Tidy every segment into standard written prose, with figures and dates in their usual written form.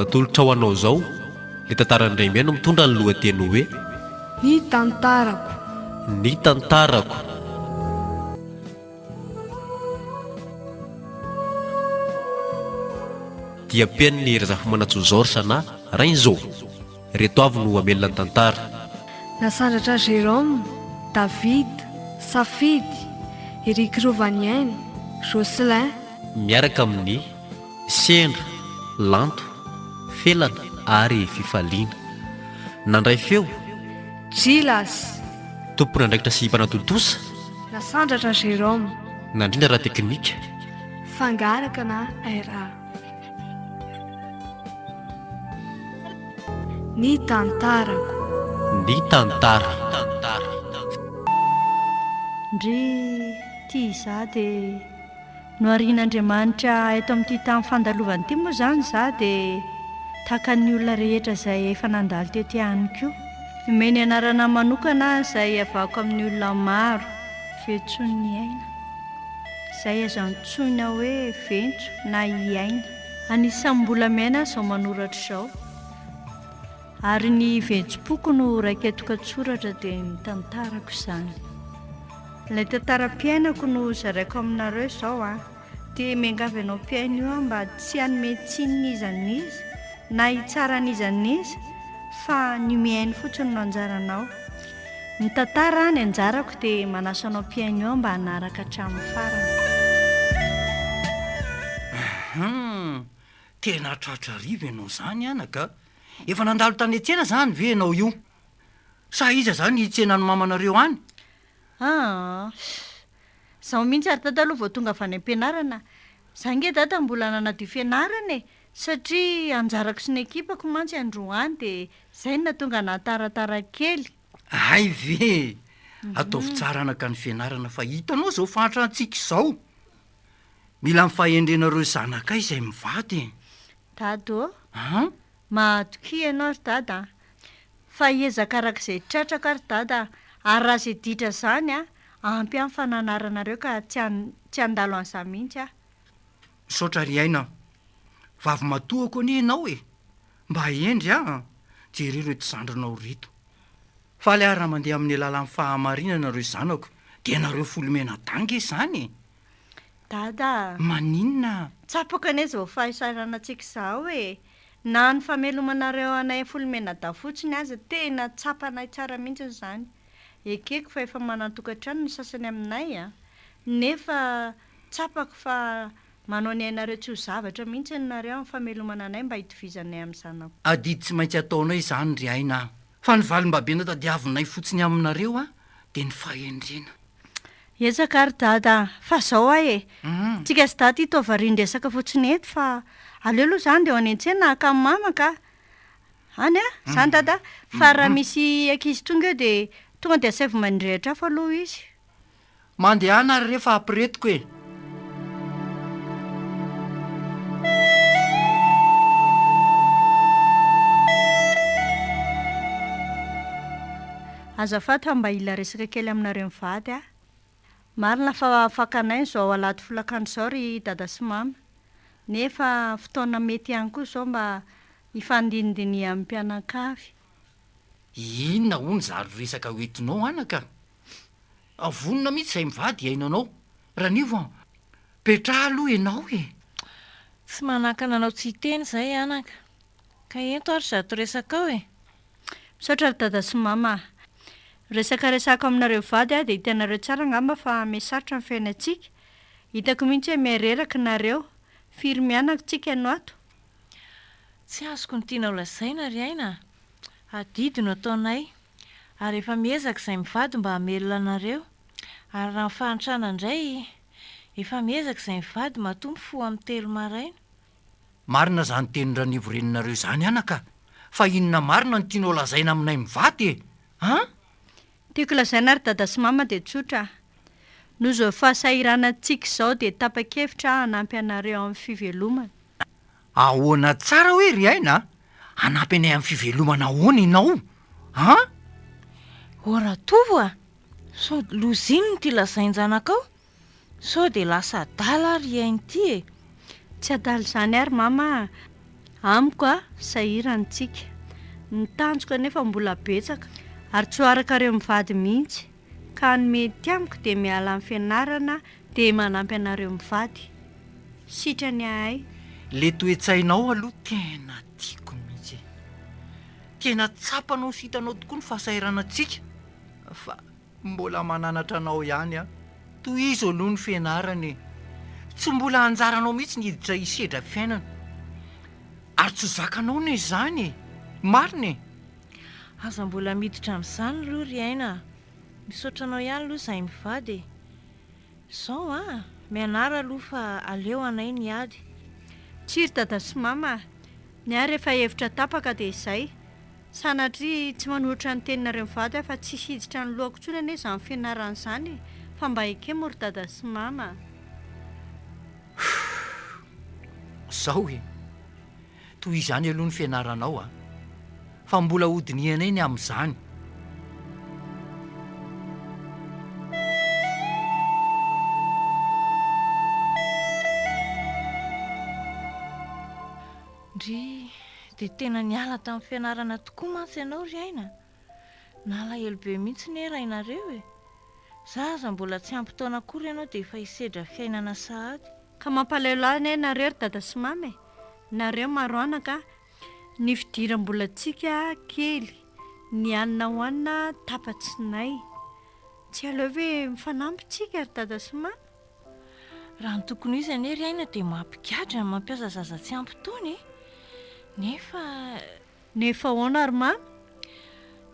atolotra ho anao zao le tantara indray miaino mitondra ny lohateny hoe ny tantarako. ny tantarako. dia pian'ny razafomanatsojorsa na rainzao reto avy no amelona ny tantara. Nasandratra Jérôme, David, Safidy, Eric Rovaniainy, Jocelyn miaraka amin'ny sendra, lanto, felana ary fifaliana. Nandray feo Gilas. tompona andraikitra sy mpanatotosa. Nasandratra Jérôme, nandrindra raha teknika. fangaraka na ARAHO. ny tantarako. ny tantara. ndry tia izaho dia no arian'Andriamanitra eto amin'ity tamin'ny fandalovany ity moa izany izaho dia tahaka ny olona rehetra izay efa nandalo tety ihany koa. Omeny anarana manokana izay avako amin'ny olona maro fiantson'ny aina, izay azo antsoina hoe ventso na iaina. Anisan'ny mbola miaina izao manoratra izao, ary ny ventsom-poko no raiketoka-tsoratra dia ny tantarako izany. Ilay tantaram-piainako no zaraiko aminareo izao dia miangavy anao mpiaino io mba tsy hanome tsinona n'iza na hitsara n'iza n'iza fa ny miaino fotsiny no anjaranao. Ny tantara ny anjarako dia manasa anao mpiaino io mba hanaraka hatramin'ny farany. Tena tratra rivo ianao izany anaka. Efa nandalo tany an-tsena izany ve ianao io? Sa iza izany hitsenany mamanareo any? Zaho mihitsy ary tadaloha vao tonga avy any am-pianarana. Izaho nge dada mbola nanadio fianarana satria anjarako sy ny ekipako mantsy androany dia izay no nahatonga nahataratara kely. Ay ve, ataovy tsara anaka ny fianarana fa hitanao izao fahatrantsika izao. Mila mifahendrenareo zanakay izay mivady. Dado, mahatoky ianao ry dada. Fa hiezaka arak'izay tratrako ary dada, ary raha izay ditra izany ampy amin'ny fananaranareo ka tsy handalo an'izany mihitsy Misaotra ry aina, vavy matohako anie ianao mba hendry jereo reto zandranao rito. Fa le raha mandeha amin'ny alalan'ny fahamarinana nareo zanako dia nareo folomena danga izany. Dada, maninona? Tsapaka anie izao fahasaranantsika izao na ny famelomanareo anay folomena da fotsiny aza tena tsapanay tsara mihitsy izany. Ekeko fa efa manatokantrano ny sasany aminay nefa tsapako fa manao ny ainareo tsy ho zavatra mihitsy nareo amin'ny famelomana anay mba hitovizanay amin'ny zanako. Adidy tsy maintsy ataonay izany ry aina. Fa ny valim-babena tadiavinay fotsiny aminareo dia ny fahendrena. Hiezaka ary dada, fa zao tsika sy dada ito varian-dresaka fotsiny eto fa aleo aloha izany dia ho any an-tsena ka mamaka. Any izany dada, fa raha misy ankizy tonga eo dia tonga dia asaivo mandrehitra fa aloha izy. Mandehana ary rehefa ampiretiko Azafady mba ila resaka kely aminareo mivady marina fa afakanay izao alato folakano izao ry dada sy mama. Nefa fotoana mety ihany koa izao mba hifandindiny amin'ny mpankafy. Inona hono zary resaka hoentinao anaka? Avonina mihitsy izay mivady ainanao. Raha nivo petra aloha ianao Tsy manakana anao tsy hiteny izay anaka. Ka ento ary zato resaka ao Misaotra ry dada sy mama. Resaka aminareo vady dia hitanareo tsara ngamba fa misaotra ny fiainantsika. Hitako mihitsy hoe miareraka nareo. Firy mianaka tsika no ato. Tsy azoko ny tiana ho lazaina ry aina. Adidy no ataonay. Ary efa miezaka izay mivady mba hamelona anareo. Ary raha mifahantrana indray efa miezaka izay mivady matombo fo amin'ny 3 maraina. Marina izany tenin-dra nivoreninareo izany anaka. Fa inona marina ny tianao lazaina aminay mivady Tiako lazaina ary dada sy mama dia tsotra. Noho izao fahasahiranantsika izao dia tapa-kevitra hanampy anareo amin'ny fivelomana. Ahoana tsara hoe ry aina? Hanampy anay amin'ny fivelomana ahoana ianao? Ora tovo sao loziny no ty lazain-janakao. Sao dia lasa adala ry ainy ity Tsy adala izany ary mama. Amiko sahirantsika. Ny tanjoko nefa mbola betsaka ary tsy arakareo mivady mihitsy. Ka ny mety amiko dia miala amin'ny fianarana dia manampy anareo mivady. Sitrany ahay. Le toetsainao aloha tena tiako mihitsy. Tena tsapanao sy hitanao tokoa ny fahasahiranantsika. Fa mbola mananatra anao ihany tohizo aloha ny fianarany. Tsy mbola anjaranao mihitsy ny hiditra hisedra fiainana. Ary tsy zakanao ny izany. Mariny. Aza mbola miditra amin'izany aloha ry aina. Misaotra anao ihany aloha izahay mivady. Izao mianara aloha fa aleo anay niady. Tsiry dada sy mama. Ny ahy rehefa hevitra tapaka dia izay. Sanatria tsy manohitra ny teninareo mivady fa tsy hiditra ny lohako intsony anie izany fianarana izany. Fa mba ekemo ry dada sy mama. Zao toy izany aloha ny fianaranao fa mbola hodinianay ny amin'izany. Ndry dia tena niala tamin'ny fianarana tokoa mantsy ianao ry aina. Nalahelo be mihitsy ny raha inareo Zaza mbola tsy ampy taona akory ianao dia efa hisedra fiainana sahady. Ka mampalahelo ahy nareo ry dada sy mama. Nareo maro anaka. Ny fidiram-bolantsika kely. Ny anina hoanina tapatsinay. Tsy aleo hoe mifanampintsika ry dada sy mama. Raha ny tokony izy anie ry aina dia mampigadra ny mampiasa zaza tsy ampy taona Nefa hoana ry mama?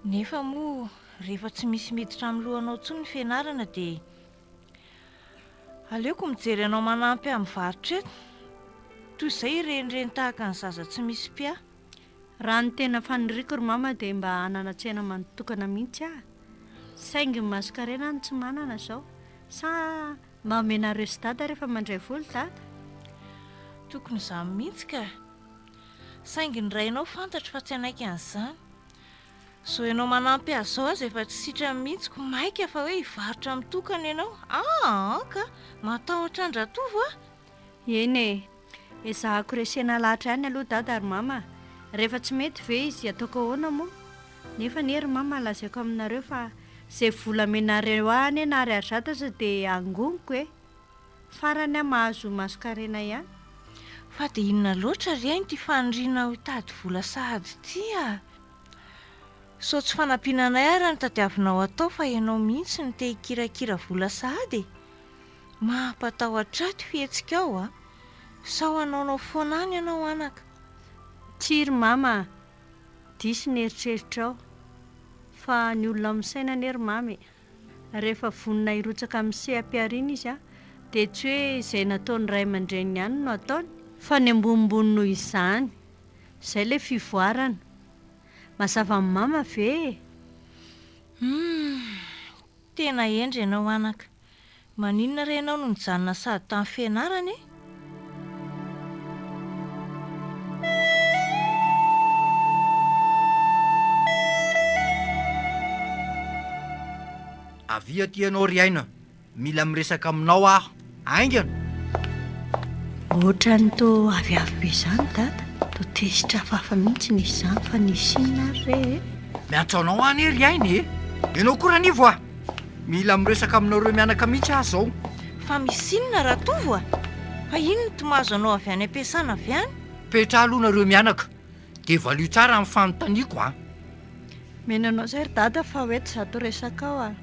Nefa moa rehefa tsy misy miditra amin'ny lohanao intsony ny fianarana dia aleoko mijery anao manampy amin'ny varotra eto. Toy izay renireny tahaka ny zaza tsy misy pia. Raha ny tena faniriako ry mama dia mba hanana-tsena manotokana mihitsy saingy maskarena ny tsy manana izao. Sa mba amenareo sy dada rehefa mandray voly dada? Tokony izany mihitsy ka. Saingy ny rainao fantatro fa tsy anaiky an'izany. So ianao manampy azy izao aza efa tsy sitrany mihitsy ko maika fa hoe hivarotra mitokana ianao. Ka matahotra andratovo Eny ezahako resena lahatra ihany aloha dada ry mama. Rehefa tsy mety ve izy ataoko ahoana moa? Nefa ry mama lazaiko aminareo fa izay vola amenareo any na ary adratrasa dia angoniko farany mahazo maskarena ihany. Fa dia inona loatra ry ainy ty faniriana ho hitady vola sahady ty So tsy fanampinanay ary ny tadiavinao atao fa ianao mihitsy ny te hikirakira vola sahady. Mampatahotra ty fihetsika ao Sao anaonao foana any ianao anaka? Tsiry mama. Disy ny eritreritrao. Fa ny olona misaina ry mama. Rehefa vonina hirotsaka amin'ny sehampiarina izy dia tsy hoe izay nataony ray aman-dreny ihany no ataony. Fa ny ambonimbony noho izany. Izay ilay fivoarana. Mazava amin'ny mama ve? Tena endry ianao anaka. Maninona re ianao no nijanona sady tamin'ny fianarana Avia ty ianao ry aina. Mila miresaka aminao aho. Aingana. Ohatra ny to aviavy be izany dada. To tezitra hafahafa mihitsy ny izany fa nisinina re. Miantsaonao any ry aina Ianao koa ranivo Mila miresaka aminareo mianaka mihitsy aho zao. Fa misinina raha tovo Fa ino ny tomazo anao avy any am-piasana avy any? Petra aloha nareo mianaka. Dia valio tsara amin'ny fanontaniako Menanao izay ry dada fa hoe tsy zato resaka ao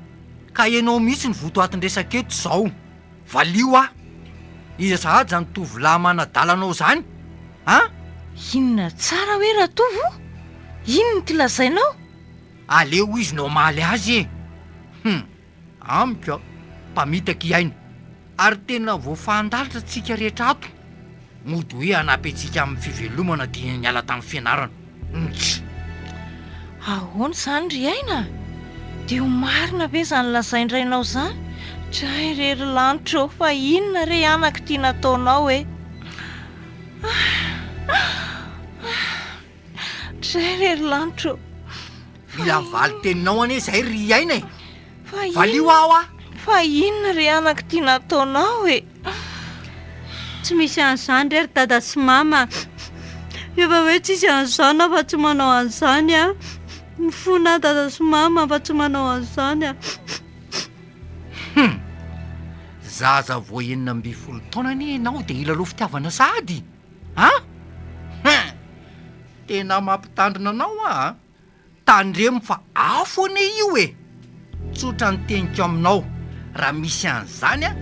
Ka ianao mihitsy ny voto atin-dresaka eto izao. Valio Iza sahady zany tovolahy manadalanao zany Inona tsara hoe raha tovo? Ino ny tilazainao? Aleo izy no maly azy Amiko mpamitaka iaina. Ary tena voafandalitra tsika rehetra ato. Mody hoe hanampy antsika amin'ny fivelomana dia niala tamin'ny fianarana. Ahoana izany ry aina? Dia ho marina be izany lazaindrainao izany? Dray rery lanitra fa inona re anaka tia nataonao Dray rery lanitra Mila valy teninao anie izay ry aina Valio aho Fa inona re anaka tia nataonao Tsy misy an'izany rery dada sy mama. efa hoe tsisy an'izany fa tsy manao an'izany a mifona dada sy mama fa tsy manao an'izany a zaza vo 19 taona anie ianao de ilalo fitiavana sady tena mampitandrina anao a tandremo fa afo ane io e tsotra ny teniko aminao raha misy an'izany a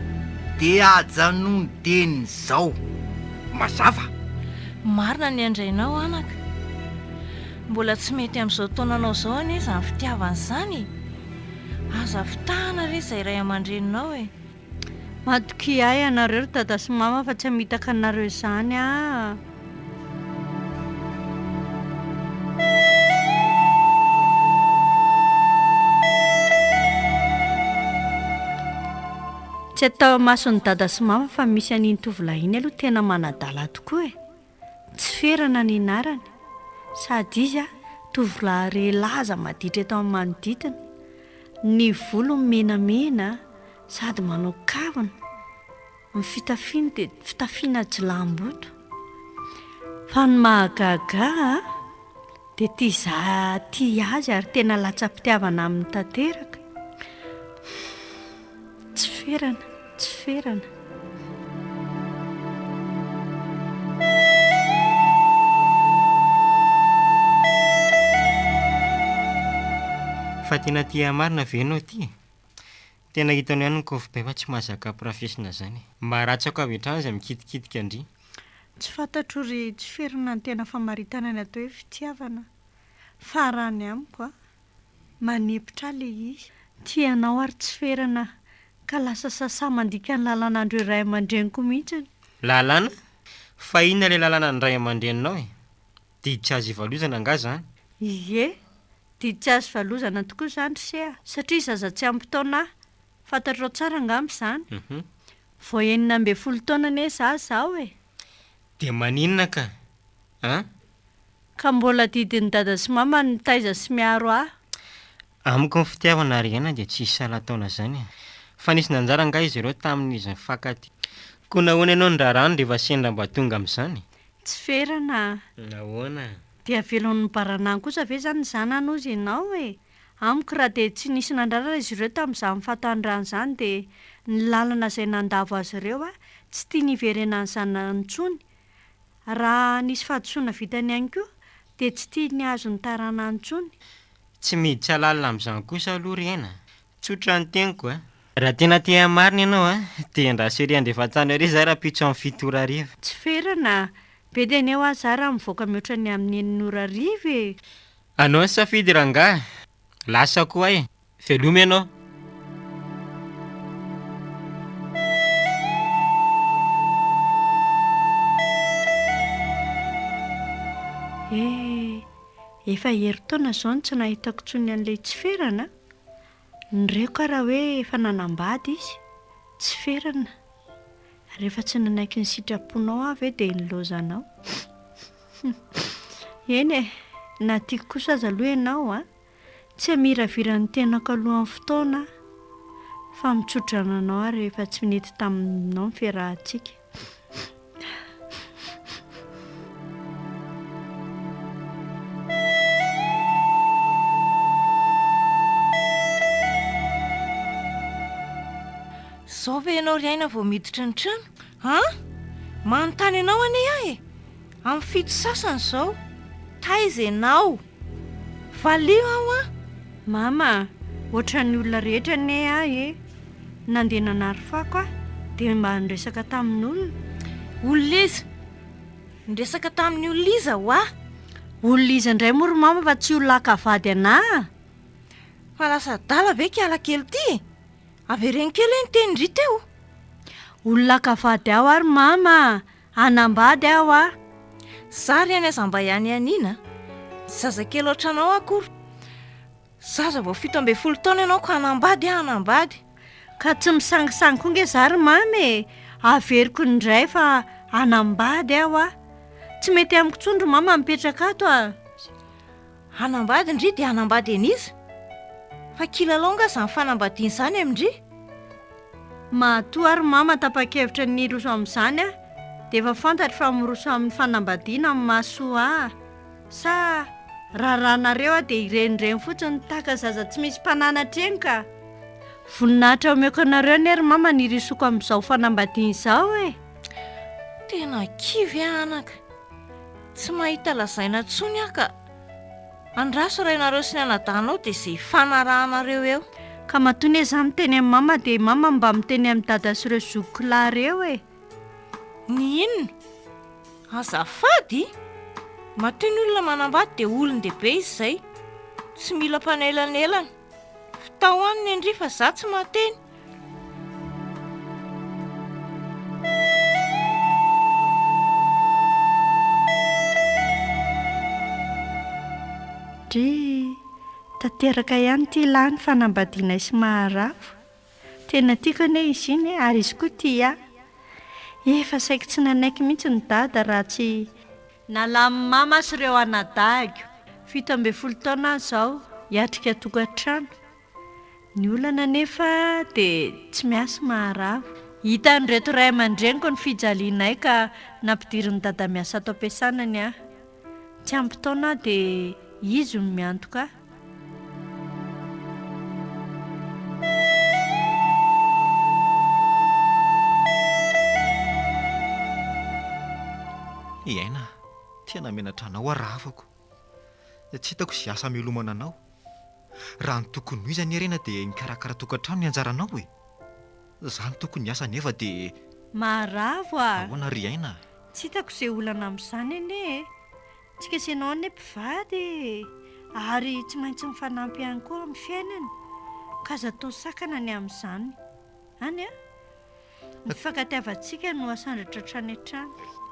de ajanony deny zao mazava marina ny andrainao anaka mbola tsy mety amin'izao taonanao zao anie zany fitiavan'izany aza fitahana re izay ray aman-dreninao e matoky ahy anareo ry dada sy mama fa tsy hamitaka anareo izany a tsy atao mason'ny dada sy mama fa misy an'iny tovolahy iny aloha tena manadala tokoa e tsy ferana ny anarany sady izy a tovolahy re laza maditra eto amin'ny manodidina ny volo menamena sady manao kavina ny fitafiany dia fitafiana jilamboto fa ny mahagaga dia tia azy ary tena latsa-pitiavana amin'ny tanteraka tsy ferana fa tena tia marina venao ty tena hitany ihany ny kofibay fa tsy mahazaka profesina zany mba ratsako avy hatrany izay mikitikitika andry tsy fantatro ry tsy ferana ny tena famaritana ny atao hoe fitiavana farany amiko a manepitra le izy tianao ary tsy ferana ka lasa sasa mandika ny lalànandreo ray aman-dreniko mihitsiny lalàna fa inona le lalàna ny ray aman-dreninao e diditsy azy ivalozana anga zany ie diditsy azy valozana tokoa zany sea satria zaza tsy ampitaona fantatrao tsara angamy zany vao 19 taona ane zao e de maninona ka ka mbola didiny dada sy mama ny taiza sy miaro ahy amiko ny fitiavana ary ihana dia tsy hisy salan-taona zany fa nisy nanjara nga izy ireo tamin'izy nyfankaty koa nahoana ianao ny raharano rehefa sendra mba tonga amin'izany tsy ferana nahoana dia velon'ny baranany kosa ve zany zananozy ianao e amiko raha dia tsy nisy nandrara izy ireo tamin'izany fatandrany zany dia ny lalana izay nandavo azy ireo a tsy tia niverena ny zanantsony raha nisy fahadisoana vitany ihany koa dia tsy tia ny azo ny tarana antsony tsy miditsy alalina amin'izany kosa aloha ry aina tsotra ny teniko raha tena tia marina ianao dia ndrasery andrefatany ary zay raha pitso amin'ny fitora ariva tsy ferana be dia ny eo azy raha mivoaka mihoatra ny amin'ny eninora ariva e anao ny safidy rangahy lasa koa e veloma ianao efa herintaona zao ny tsy nahitako tsony an'ilay tsy ferana nyreko raha hoe efa nanambady izy tsy ferana rehefa tsy nanaiky ny sitraponao avy dia nilozanao eny e na tiako kosa aza aloha ianao tsy hamiravirany tenako alohan'ny fotoana fa mitsodrana ary rehefa tsy nety taminao ny fiarahantsika zao ve ianao ry aina vao miditra ny trano manontany ianao ane ahy e amin'ny fito sasany zao taiza ianao valio aho mama ohatran'ny olona rehetra ne ahy e nandeha nanary fako dia mba nresaka tamin'olona olona iza nresaka tamin'ny olona iza olona iza indray mory mama fa tsy olona akavady anahy fa lasa dala ve kiala kely ty avereny kely ny tenindry teo olona akavady aho ary mama anambady aho zary any azamba ihany anina zazakely ohatranao akory zaza vao 17 taona ianao ko anambady ka tsy misangisangy koa nge zary mamy averiko indray fa anambady aho tsy mety amiko tsondro mama mipetraka ato anambady indry dia anambady eniza fa kilalonga zany fanambadiany zany amindry matoa ary mama tapa-kevitra ny roso amin'izany dia efa fantatra fa miroso amin'ny fanambadiana amin'ny masoa sa raharanareo dia irenireny fotsiny tahaka zaza tsy misy mpananatra eny ka voninahitra omeko anareo nery mama nirisoko amin'izao fanambadiana izao tena kivy anaka tsy mahita lazaina tsony aka andraso rainareo sy ny anadanao dia izay fanarahanareo eo ka matony izaho miteny amin'ny mama dia mama mba miteny amin'ny dada sy ireo zokilareo ny inona azafady matoy ny olona manambady dia olon-dehibe izy izay tsy mila mpanelanelana fitao any ny andrifa za tsy mateny dry tanteraka ihany ty ilany fanambadiana sy maharafo tena tiako ane izy iny ary izy koa tia efa saiko tsy nanaiky mihitsy ny dada raha tsy nalamin'ny mama sy ireo anadago 17 taona izao hiatrika tokantrano ny olana nefa dia tsy miasa maharafo hita nyreto ray aman-dreniko ny fijalianay ka nampidiriny dada miasa ato am-piasanany tsy ampy-taona dia izy no miantoka iaina tena menatranao arafako tsy hitako sy asa melomana anao raha ny tokony ho izany arena dia mikarakara tokantrano ny anjaranao zany tokony hiasa nefa dia maharavo ahoana ry aina tsy hitako izay olana amin'izany anie tsy kesenao ane mpivady ary tsy maintsy mifanampy ihany koa amin'ny fiainana ka aza tao sakana ny amin'izany any ny fankatiavantsika no asandratra trany an-trano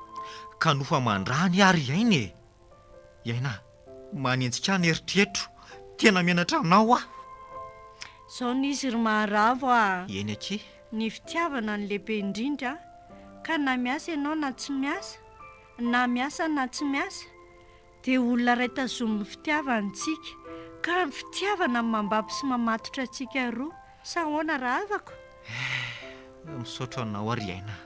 ka nofa mandrany ary iaina manenjika ny eritreretro tena menatra anao zao n'izy ry maharavo eny aky ny fitiavana ny lehibe indrindra ka na miasa ianao na tsy miasa na miasa na tsy miasa dia olona ray tazomin'ny fitiavantsika ka ny fitiavana mambapy sy mamatotra antsika roa sa ahoana raha avako misaotra anao ary aina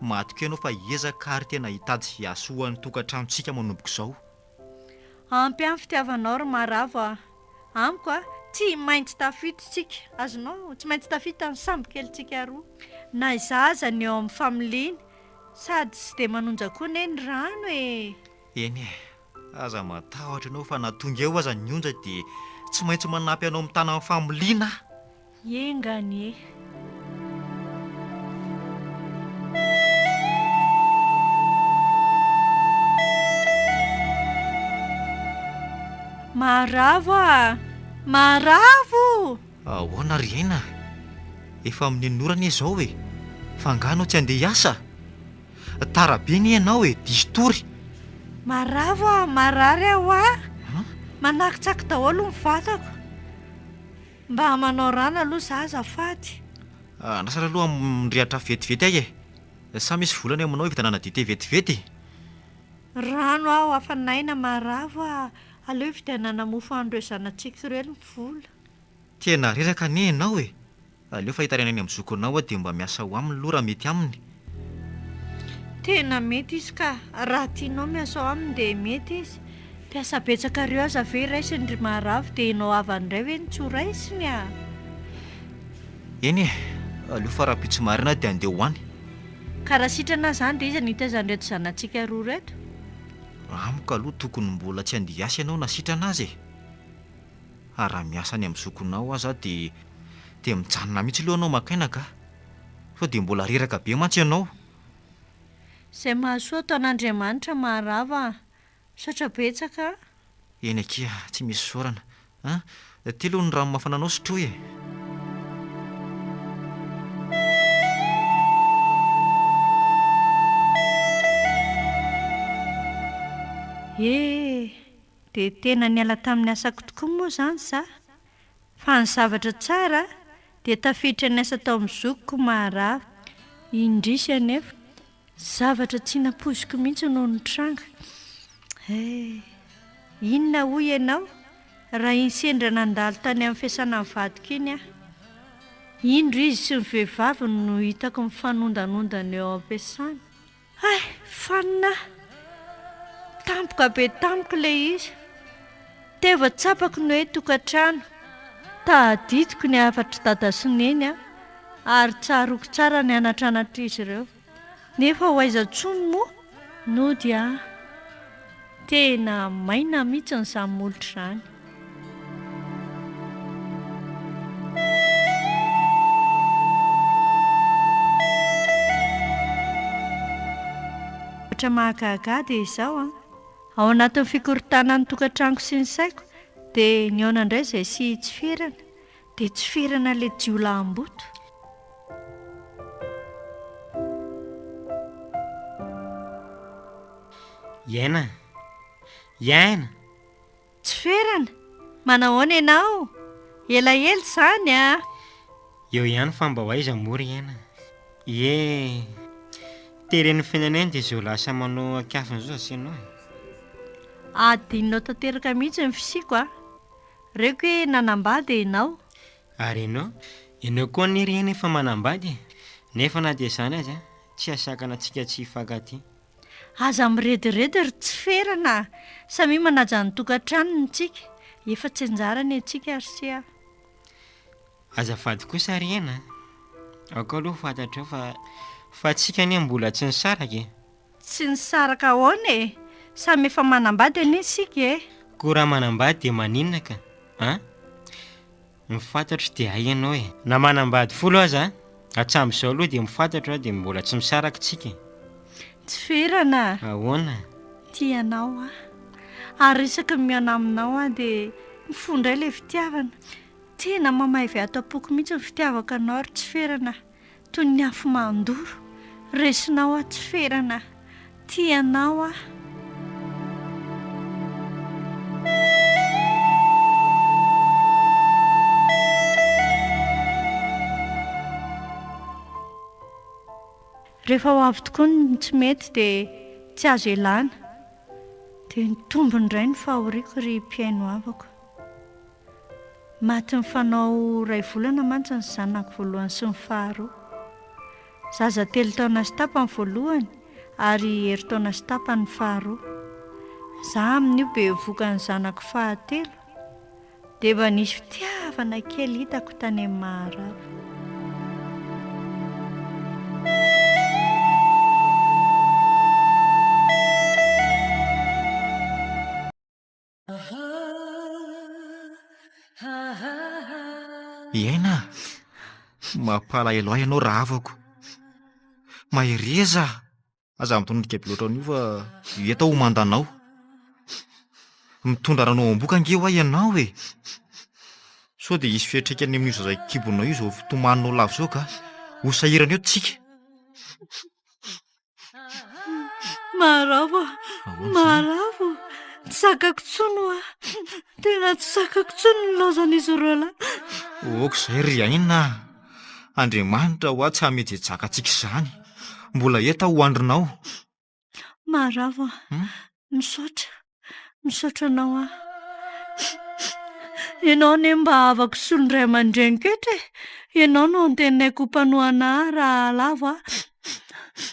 matoko ianao fa hiezaka ary tena hitady sy asoan'ny tokantranontsika manomboko izao ampy amin'ny fitiavanao ry maharavo amiko tsy maintsy tafito tsika azonao tsy maintsy tafito ny samby kelyntsika roa na izazany eo amin'ny familiana sady tsy dia manonja koa ne ny rano eny aza matahotra ianao fa natonga eo aza ny onja dia tsy maintsy manampy anao mitana amin'ny familiana engany maharavo maharavo ahoana ry aina efa amin'ny anorana izao fanganao tsy handeha hiasa tarabe ny ianao distory maharavo marary aho manakitsaka daholo ny vatako mba hamanao rano aloha za azafady nasara aloha mirehatra vetivety ay sa misy volana aminao hivitanana dite vetivety rano aho hafanaina maharavo aleo hivitanana mofo andro zanantsika ireo ny vola tena reraka ne ianao aleo fa hitarenany amin'ny zokonao dia mba miasa ho aminy loha raha mety aminy tena mety izy ka raha tianao miasa ao aminy dia mety izy mpiasa betsaka reo aza ve raisiny ry maharavo dia ianao avandray hoe ny tsy ho raisiny eny aleo fa raha pitsy marina dia andeha hoany ka raha sitrana izany dia izy nitazany reto zanantsika roa reto amiko aloha tokony mbola tsy handeha hiasa ianao na sitrana azy ary raha miasa ny amin'ny zokonao aza dia mijanona mihitsy aloha anao makaina ka sao dia mbola reraka be mantsy ianao izay mahasoa taon'Andriamanitra maharavo saotra betsaka eny akia tsy misy saorana telo ny rano mafananao sotroy dia tena niala tamin'ny asako tokoa moa izany za fa ny zavatra tsara dia tafiditra ny asa tao amin'ny zokiko maharavo indrisy anefa zavatra tsy napoziko mihitsy noho ny tranga inona hoy ianao raha iny sendra nandalo tany amin'ny fiasana ny vadiko iny indro izy sy ny vehivavy no hitako mifanondanondana eo am-piasana Ay, fanina. Tampoka be tampoka ilay izy. Teva tsapako ny hoe tokantrano. Tadidiko ny afatra dada sy neny ary tsaroko tsara ny anatranatra izy ireo. Nefa ho aiza ntsony moa no dia tena maina mihitsy ny izany molotra izany. Ohatra mahagaga dia izao ao anatin'ny fikorontanan'ny tokantranoko sy ny saiko dia ny aona indray izay sy tsy ferana dia tsy ferana ilay jiolaam-boto. Iaina Tsy ferana? Manahoana ianao? Elaela izany eo ihany fa mba ho aiza mory iaina. Teren'ny fiainana dia izay ho lasa manao akafiny izao asianao. Adinonao tanteraka mihitsy ny fisiako Reko hoe nanambady ianao. Ary ianao koa ny ry efa manambady. Nefa na dia izany aza tsy asakana antsika tsy hifankaty. Aza mirediredy ry tsy ferana. Samy manaja ny tokantranony tsika. Efa tsy anjarany antsika ary sy Azafady kosa ry ena. Ako aloha fantatrao fa tsika ny mbola tsy nisaraka. Tsy nisaraka ahoana Samy efa manambady anie isika Koa raha manambady dia maninona ka? Mifantatra dia hay ianao na manambady folo aza hatsambyzao aloha dia mifantatra dia mbola tsy misaraka tsika. Tsy ferana. Ahoana? Tianao ary isaky miana aminao dia mifondray ilay fitiavana. Tena mamaivy ato am-poko mihitsy ny fitiavaka anao ary tsy ferana. Toy ny afo mandoro. Resinao tsy ferana. Tianao Rehefa ho avy tokoa ny tsy mety dia tsy azo elana. Dia ny tombony indray ny fahoriako ry mpiaino avako. Maty ny fanao 2 volana mantsy ny zanako voalohany sy ny faharoa. Zaza 3 taona sy tapany voalohany ary 2 taona sy tapany faharoa. Za amin'io be voka ny zanako fahatelo dia mba nisy fitiavana kely hitako tany amin'ny Miarahaba. Iaina, mampalahelo ahy ianao raha avako. Mahireza aza mitondrika piloatra an'io fa eto ho mandanao. Mitondra ranao am-boka angeo ahy ianao Sao dia hisy fiatraikany amin'io zazay kibonao io izao fitomaninao lavo izao ka ho sahirana eo tsika. Maravo. Tsy sakako tsony Tena tsy sakako tsony ny laozan'izy ireo lahy. Okizay ry Iaina. Andriamanitra ho tsy hamejejaka antsika izany. Mbola eta ho andrinao. Maravo. Misaotra anao Ianao ne mba havako solondray aman-dreny ketra Ianao no antenaiko mpanohana raha lavo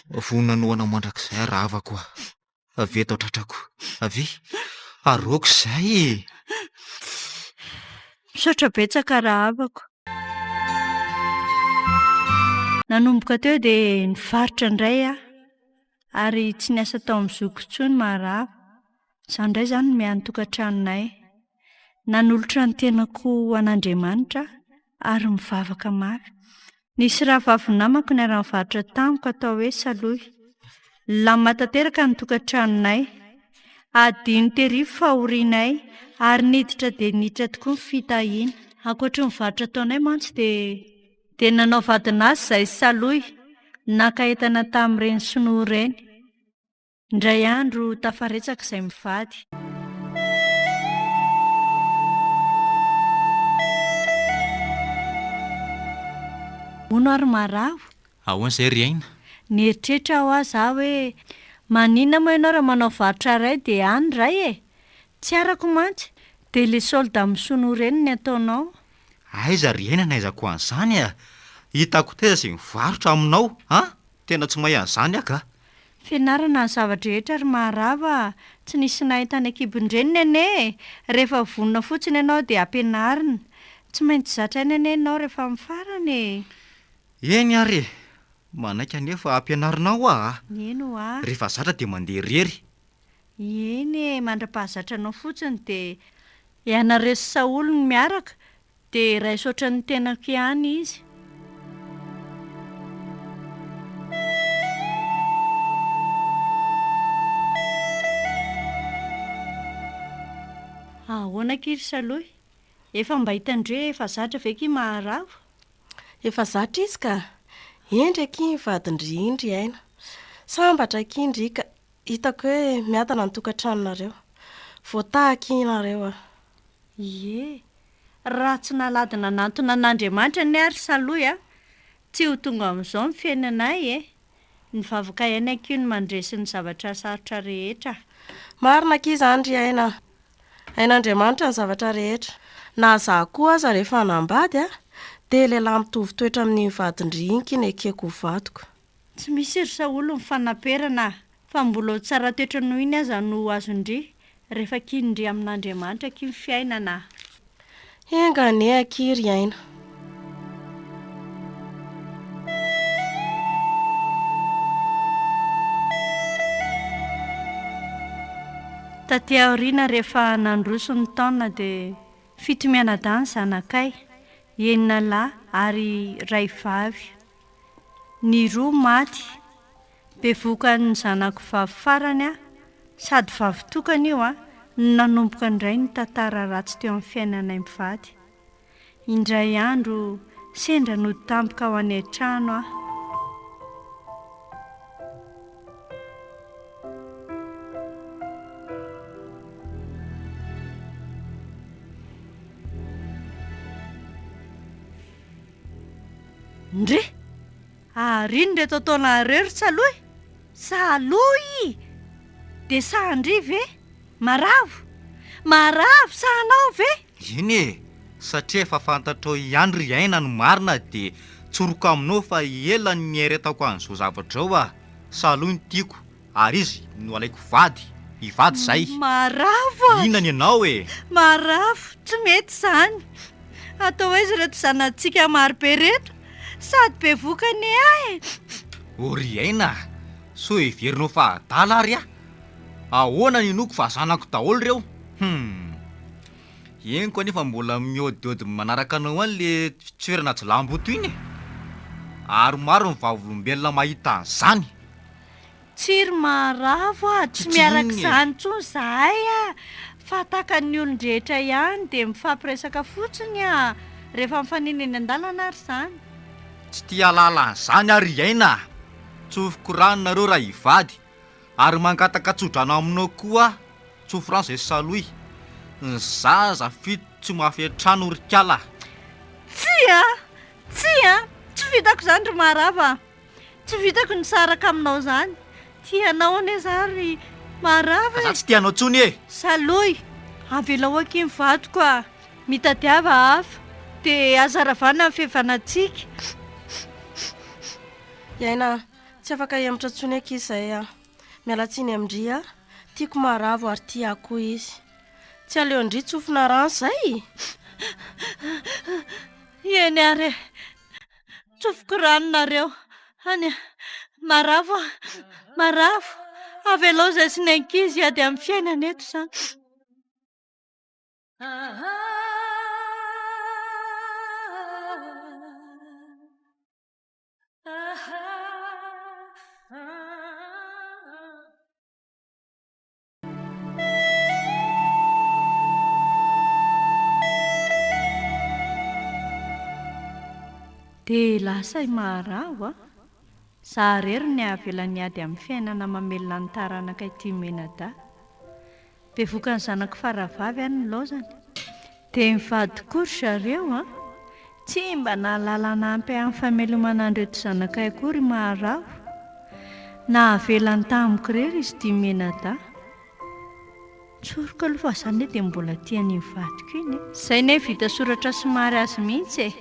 Vonanoana mandrakizay raha havako Avy eto tratrako. Avy aroko izay Misaotra betsaka raha havako. Nanomboka teo dia nivarotra indray ary tsy niasa tao amin'ny zoko intsony Miarahaba. Izany indray izany no mihaino tokantranonay. Nanolotra ny tenako an'Andriamanitra ary mivavaka mafy. Nisy rahavavy namako niara-nivarotra tamiko atao hoe Saloy. Lama tanteraka ny tokantranonay. Adino tery fahorianay ary niditra dia niditra tokoa ny fitahiana. Ankoatra ny mivarotra ataonay mantsy dia nanao vadinazy izay Saloy. Naka entana tamin'ireny sinoa ireny. Indray andro tafaretsaka izay mivady. Hono ary Miarahaba. Ahoan'izay ry Iaina? Nieritreritra aho aza hoe maninona moa ianao raha manao varotra iray dia any iray Tsy arako mantsy. Dia ilay solda misonao ireny ny ataonao. Aiza ry Iaina naizako an'izany Hitako teza izay mivarotra aminao Tena tsy mahay an'izany ka. Fianarana ny zavatra rehetra ary maharava, tsy nisy nahitany akibondreniny ane. Rehefa vonona fotsiny ianao dia ampianarina. Tsy maintsy zatra aina ane ianao rehefa mifarany. Eny ary, manaiky anefa ampianarinao Eno a. Rehefa zatra dia mandeha rery. Eny mandra-pahazatranao fotsiny dia ianareo sy Saolo ny miaraka dia raisotra ny tenako ihany izy. Ahoana kiry Saloy? Efa mba hitandre efa zatra ve ki Maharavo? Efa zatra izy ka. Endry aky vadindrindry aina. Sambatra kindry ka hitako hoe miadana ny tokantranonareo. Voatahaky nareo Ie, raha tsy naladina nantona n'Andriamanitra ny ary Saloy tsy ho tonga amin'izao ny fiainanay Ny vavaka aina aky ny mandresy ny zavatra sarotra rehetra. Marina aky izany ry aina. Ain'Andriamanitra ny zavatra rehetra. Na za koa aza rehefa hanambady dia lehilahy mitovy toetra amin'ny vadindrinky ny ekeko vadiko. Tsy misy ry Saolo ny fanaperana fa mbola tsara toetra noho iny aza no azondry rehefa kindry amin'Andriamanitra aky ny fiainana. Engane aky ry aina. Taty aoriana rehefa nandroso ny taona dia 7 mianadahy ny zanakay, 9 lahy ary 2 vavy. Ny 2 maty, bevoka ny zanako vavy farany sady vavy tokana io nanomboka indray ny tantara ratsy teo amin'ny fiainanay mivady. Indray andro sendra no tampoka ao any an-trano Ndre, rino reto ataonareo ry Saloy? Saloy! Dia sandry ve? Maravo? Maravo sanao ve? Iny satria efa fantatrao ihany ry aina ny marina dia tsoroka aminao fa elany nieretako an'izao zavatra ao Saloy ny tiako ary izy no alaiko vady, hivady zay. Maravo! Inona ny ianao Maravo, tsy mety zany. Atao hoe izy reto zanantsika maro be reto. Sady be vokany Ry aina, so heverinao fa adala ary ahoana ny noko fa zanako daholo reo? Eniko anefa mbola miodiody manaraka anao any le toerana jilamboto iny. Ary maro ny vavolombelona mahita an'izany. Tsiry Maravo tsy miaraka izany intsony zahay fa tahaka ny olon-drehetra ihany dia mifampiresaka fotsiny rehefa mifanena eny an-dalana ary izany. Tsy tia lala an'izany ary aina. Tsofoko ranonareo raha hivady ary mangataka tsodrana aminao koa tsofo rano izay Saloy. Ny zaza fito tsy mafy an-trano rikala. Tsy vitako izany ry Marava. Tsy vitako ny saraka aminao izany. Tianao ane zary Marava. Za tsy tianao tsony Saloy, avelao aky mivadiko mitadiava hafa dia azaravana ny fihevanantsika. Iaina, tsy afaka hematra tsony aky izay mialatsiny amindry tiako Maravo ary tiako izy. Tsy aleo indry tsofina rano zay. Eny ary tsofoko ranonareo. Any Maravo, avelao izay sy ny ankizy ady amin'ny fiainana eto izany. Dia lasa Maravo za rery ny avelany ady amin'ny fiainana mamelona ny taranaka ity menada. Bevoka ny zanako faravavy any ny laozany dia mivady kory zareo tsy mba nahalalana ampy amin'ny famelomana an'ireto zanakay akory Maravo. Na avelany tamiko rery izy ity menada. Tsoroka aloha fa izany dia mbola tiany mivadiko iny. Izay ne vita soratra somary azy mihitsy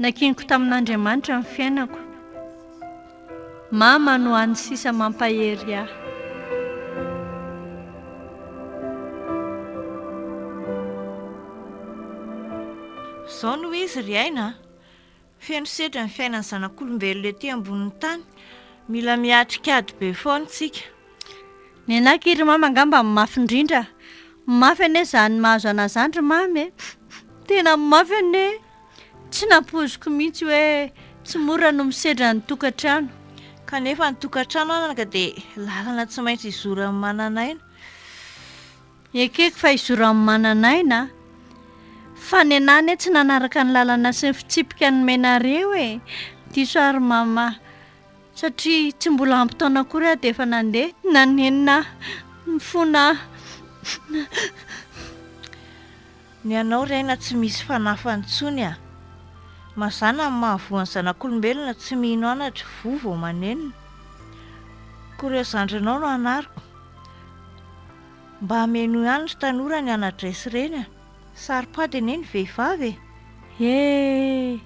nakiniko tamin'Andriamanitra ny fiainako. mama no any sisa mampahery ahy. Izao no izy ry aina, feno sedra ny fiainany zanak'olombelona ety ambonin'ny tany, mila miatrikady be foana tsika. Ny anakiry mama angamba mafy indrindra, mafy ane zany mahazo anazandry mamy e. Tena mafy ane, tsy nampoziko mihitsy hoe tsy mora no misedra ny tokantrano. Kanefa ny tokantrano anaka dia lalana tsy maintsy izora amin'ny mananaina. Ekeko fa izora amin'ny mananaina, fa ny anany tsy nanaraka ny lalana sy ny fitsipika ny menareo e. Diso ary mama, satria tsy mbola ampitaona akory aho dia efa nandeha nanenina mifona. Ny anao ry aina tsy misy fanafany intsony a. Mazana amin'ny mahavoan'ny zanak'olombelona tsy mino anatra vao manenina. Koreo zandrinao no anariko. Mba hameno anatra tanora ny anadresy ireny a. Saropady anie ny vehivavy e.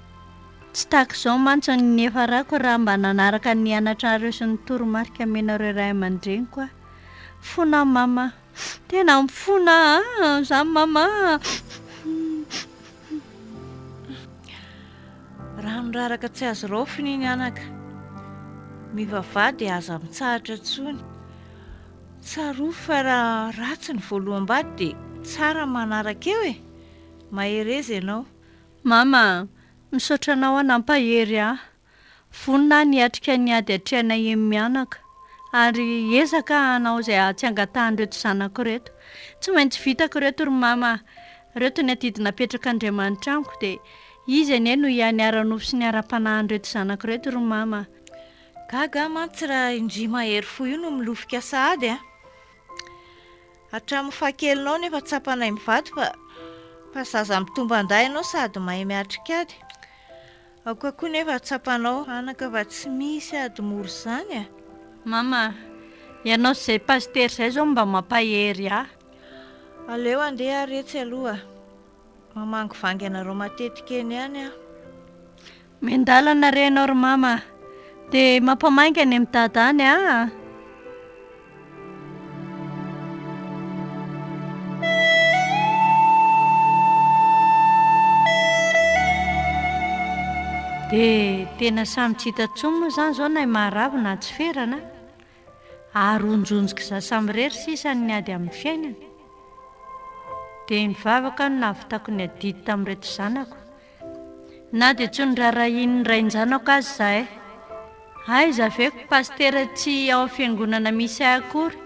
Tsy tahak'izao mantsy ny efa rako raha mba nanaraka ny anatrareo sy ny toromarika amenareo iray aman-dreniko a. Fona mama, tena mifona za mama. Raha niraraka tsy azo raofiny iny anaka, mivavady aza mitsahatra tsony. Tsaroa fa raha ratsy ny voaloham-bady dia tsara manaraka eo e. Mahereza ianao. Mama, misaotra anao anampahery ahy. Vonina ny atrika ny ady atrehana mianaka. Ary hiezaka anao izay tsy angatahan reto zanako reto. Tsy maintsy vitako reto ry mama. Reto ny adidina petraka Andriamanitra amiko dia izy anie no ianiaranofo sy ny ara-panahin reto zanako reto ry mama. Gaga mantsy raha indry mahery fo io no milofika sahady a. Hatramin'ny fahakelinao nefa tsapanay mivady fa zaza mitomba anday ianao sady mahay miatrika ady. Akoa koa nefa tsapanao anaka fa tsy misy ady moro izany a. Mama, ianao izay pastery izay zao mba mampahery ahy. Aleo andeha aretsy aloha. Mamango vangy anareo matetika eny ihany a. Mendalana re ianao ry mama, dia mampamainga any amin'ny dadany a. Dia tena samy tsy hita intsony moa izany izao na maharavo na tsy ferana. Aronjonjika za samy rery sisa ny ady amin'ny fiainana. Dia mivavaka no nahavitako ny adidy tamin'ireto zanako. Na dia tsy nirarahiny ny rain-janako azy izahay. Aiza veko pastera tsy ao fiangonana misy ahy akory,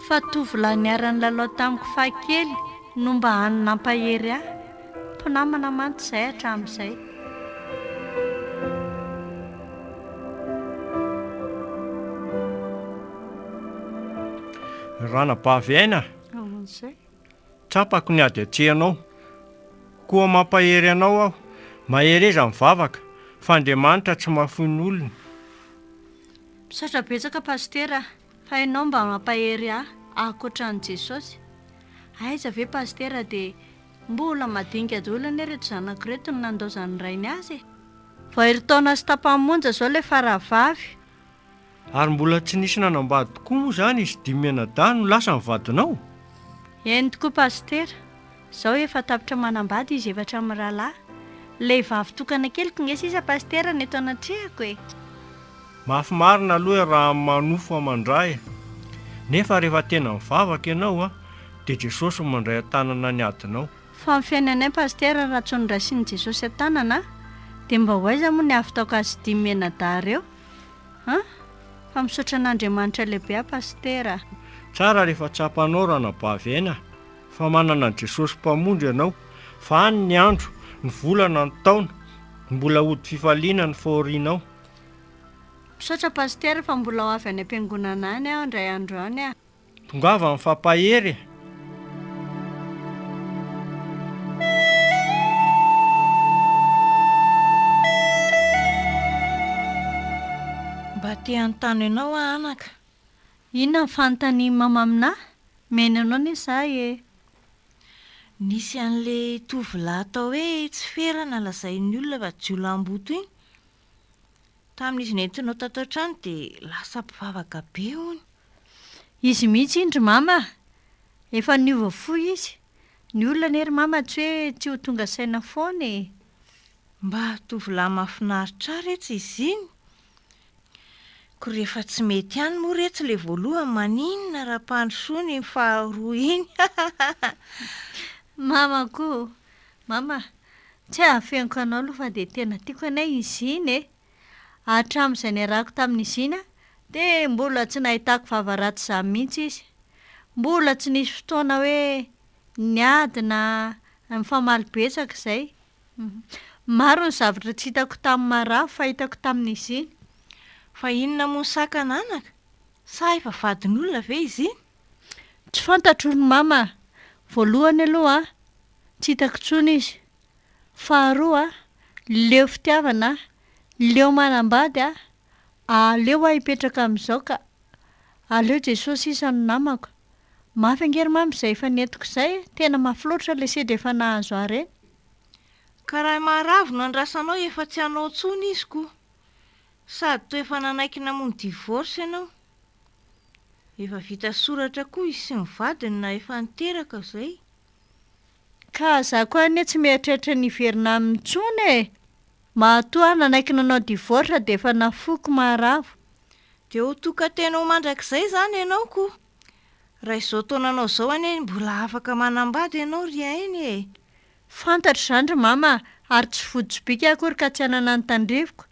fa tovolahy niara-ny lalao tamiko fahakely no mba hany nampahery ahy. Mpinamana mantsy izay hatramin'izay. Ranabavy aina, Izay. tsapako ny ady atrehanao, koa mampahery anao aho, mahereza mivavaka, fa Andriamanitra tsy mahafoy ny olona. Misaotra betsaka pastera, fa ianao mba mampahery ahy ankoatran'i Jesosy. Aiza ve pastera dia mbola madinika daholo anie reto zanako reto no nandaozany rainy azy e. Vao herintaona sy tapamonja izao ilay faravavy. Ary mbola tsy nisy nanambady tokoa moa izany izy 5 mianadahy no lasa mivadinao. Eny tokoa pastera, izao efa tapitra manambady izy efatra amin'ny rahalahy. Ilay vavy tokana keliko nge sisa pastera ny eto anatrehako e. Mafy marina aloha raha manofo amandray. Nefa rehefa tena mivavaka ianao dia Jesosy mandray an-tanana ny adinao. Fa ny fiainanay pastera raha tsy nondrasiany Jesosy an-tanana, dia mba ho aiza moa ny avitaoko azy 5 mianadahy ireo? Fa misaotra an'Andriamanitra lehibe aho pastera. Tsara rehefa tsapanao ranabavy aina, fa manana an Jesosy mpamondry ianao, fa any ny andro, ny volana, ny taona, mbola hody fifaliana ny fahorianao. Misaotra pastera fa mbola ho avy any am-piangonana any aho indray andro any aho. Tongava amin'ny fampahery. Mba te hanontany ianao anaka. Inona ny fanontany mama aminahy? Mena ianao anie izahay e. Nisy an'ilay tovolahy atao hoe tsy ferana lazain'ny olona fa jiolam-boto iny. Tamin'izy nentinao tato an-trano dia lasa mpivavaka be hony. Izy mihitsy indry mama, efa niova fo izy. Ny olona nery mama tsy hoe tsy ho tonga saina foana e. Mba tovolahy mahafinaritra retsy izy iny. Ko rehefa tsy mety ihany moa retsy le voalohany maninona raha mpandrosoa ny faharoa iny. Mama koa, mama, tsy ahafeniko anao aloha fa dia tena tiako anay izy iny e. Hatramin'izay niarahako tamin'izy iny dia mbola tsy nahitako vava ratsy izany mihitsy izy. Mbola tsy nisy fotoana hoe niadina mifamaly betsaka izay. Maro ny zavatra tsy hitako tamin'ny Maraha fa hitako tamin'izy iny. Fa inona moa ny saka nanaka? Sa efa vadin'olona ve izy iny? Tsy fantatro ny mama. Voalohany aloha tsy hitako intsony izy. Faharoa leo fitiavana, leo manambady aleo hipetraka amin'izao ka aleo Jesosy isan'ny namako. Mafy angery mama izay efa nentiko izay, tena mafy loatra ilay sedy efa nahazo ahy ireny. Ka raha maravo no andrasanao efa tsy hanao intsony izy koa. Sady toa efa nanaiky namono divorce ianao. Efa vita soratra koa izy sy ny vadiny na efa niteraka izay. Ka za koa anie tsy mieritreritra niverina amin'intsony e. Mahatoa nanaiky nanao divorce dia efa nafoko maravo. Dia ho toka-tenao mandrakizay izany ianao koa. Raha izao taonanao izao anie mbola afaka manambady ianao ry ainy e. Fantatra izany ry mama, ary tsy voditribika akory ka tsy hanana ny tandrifiko.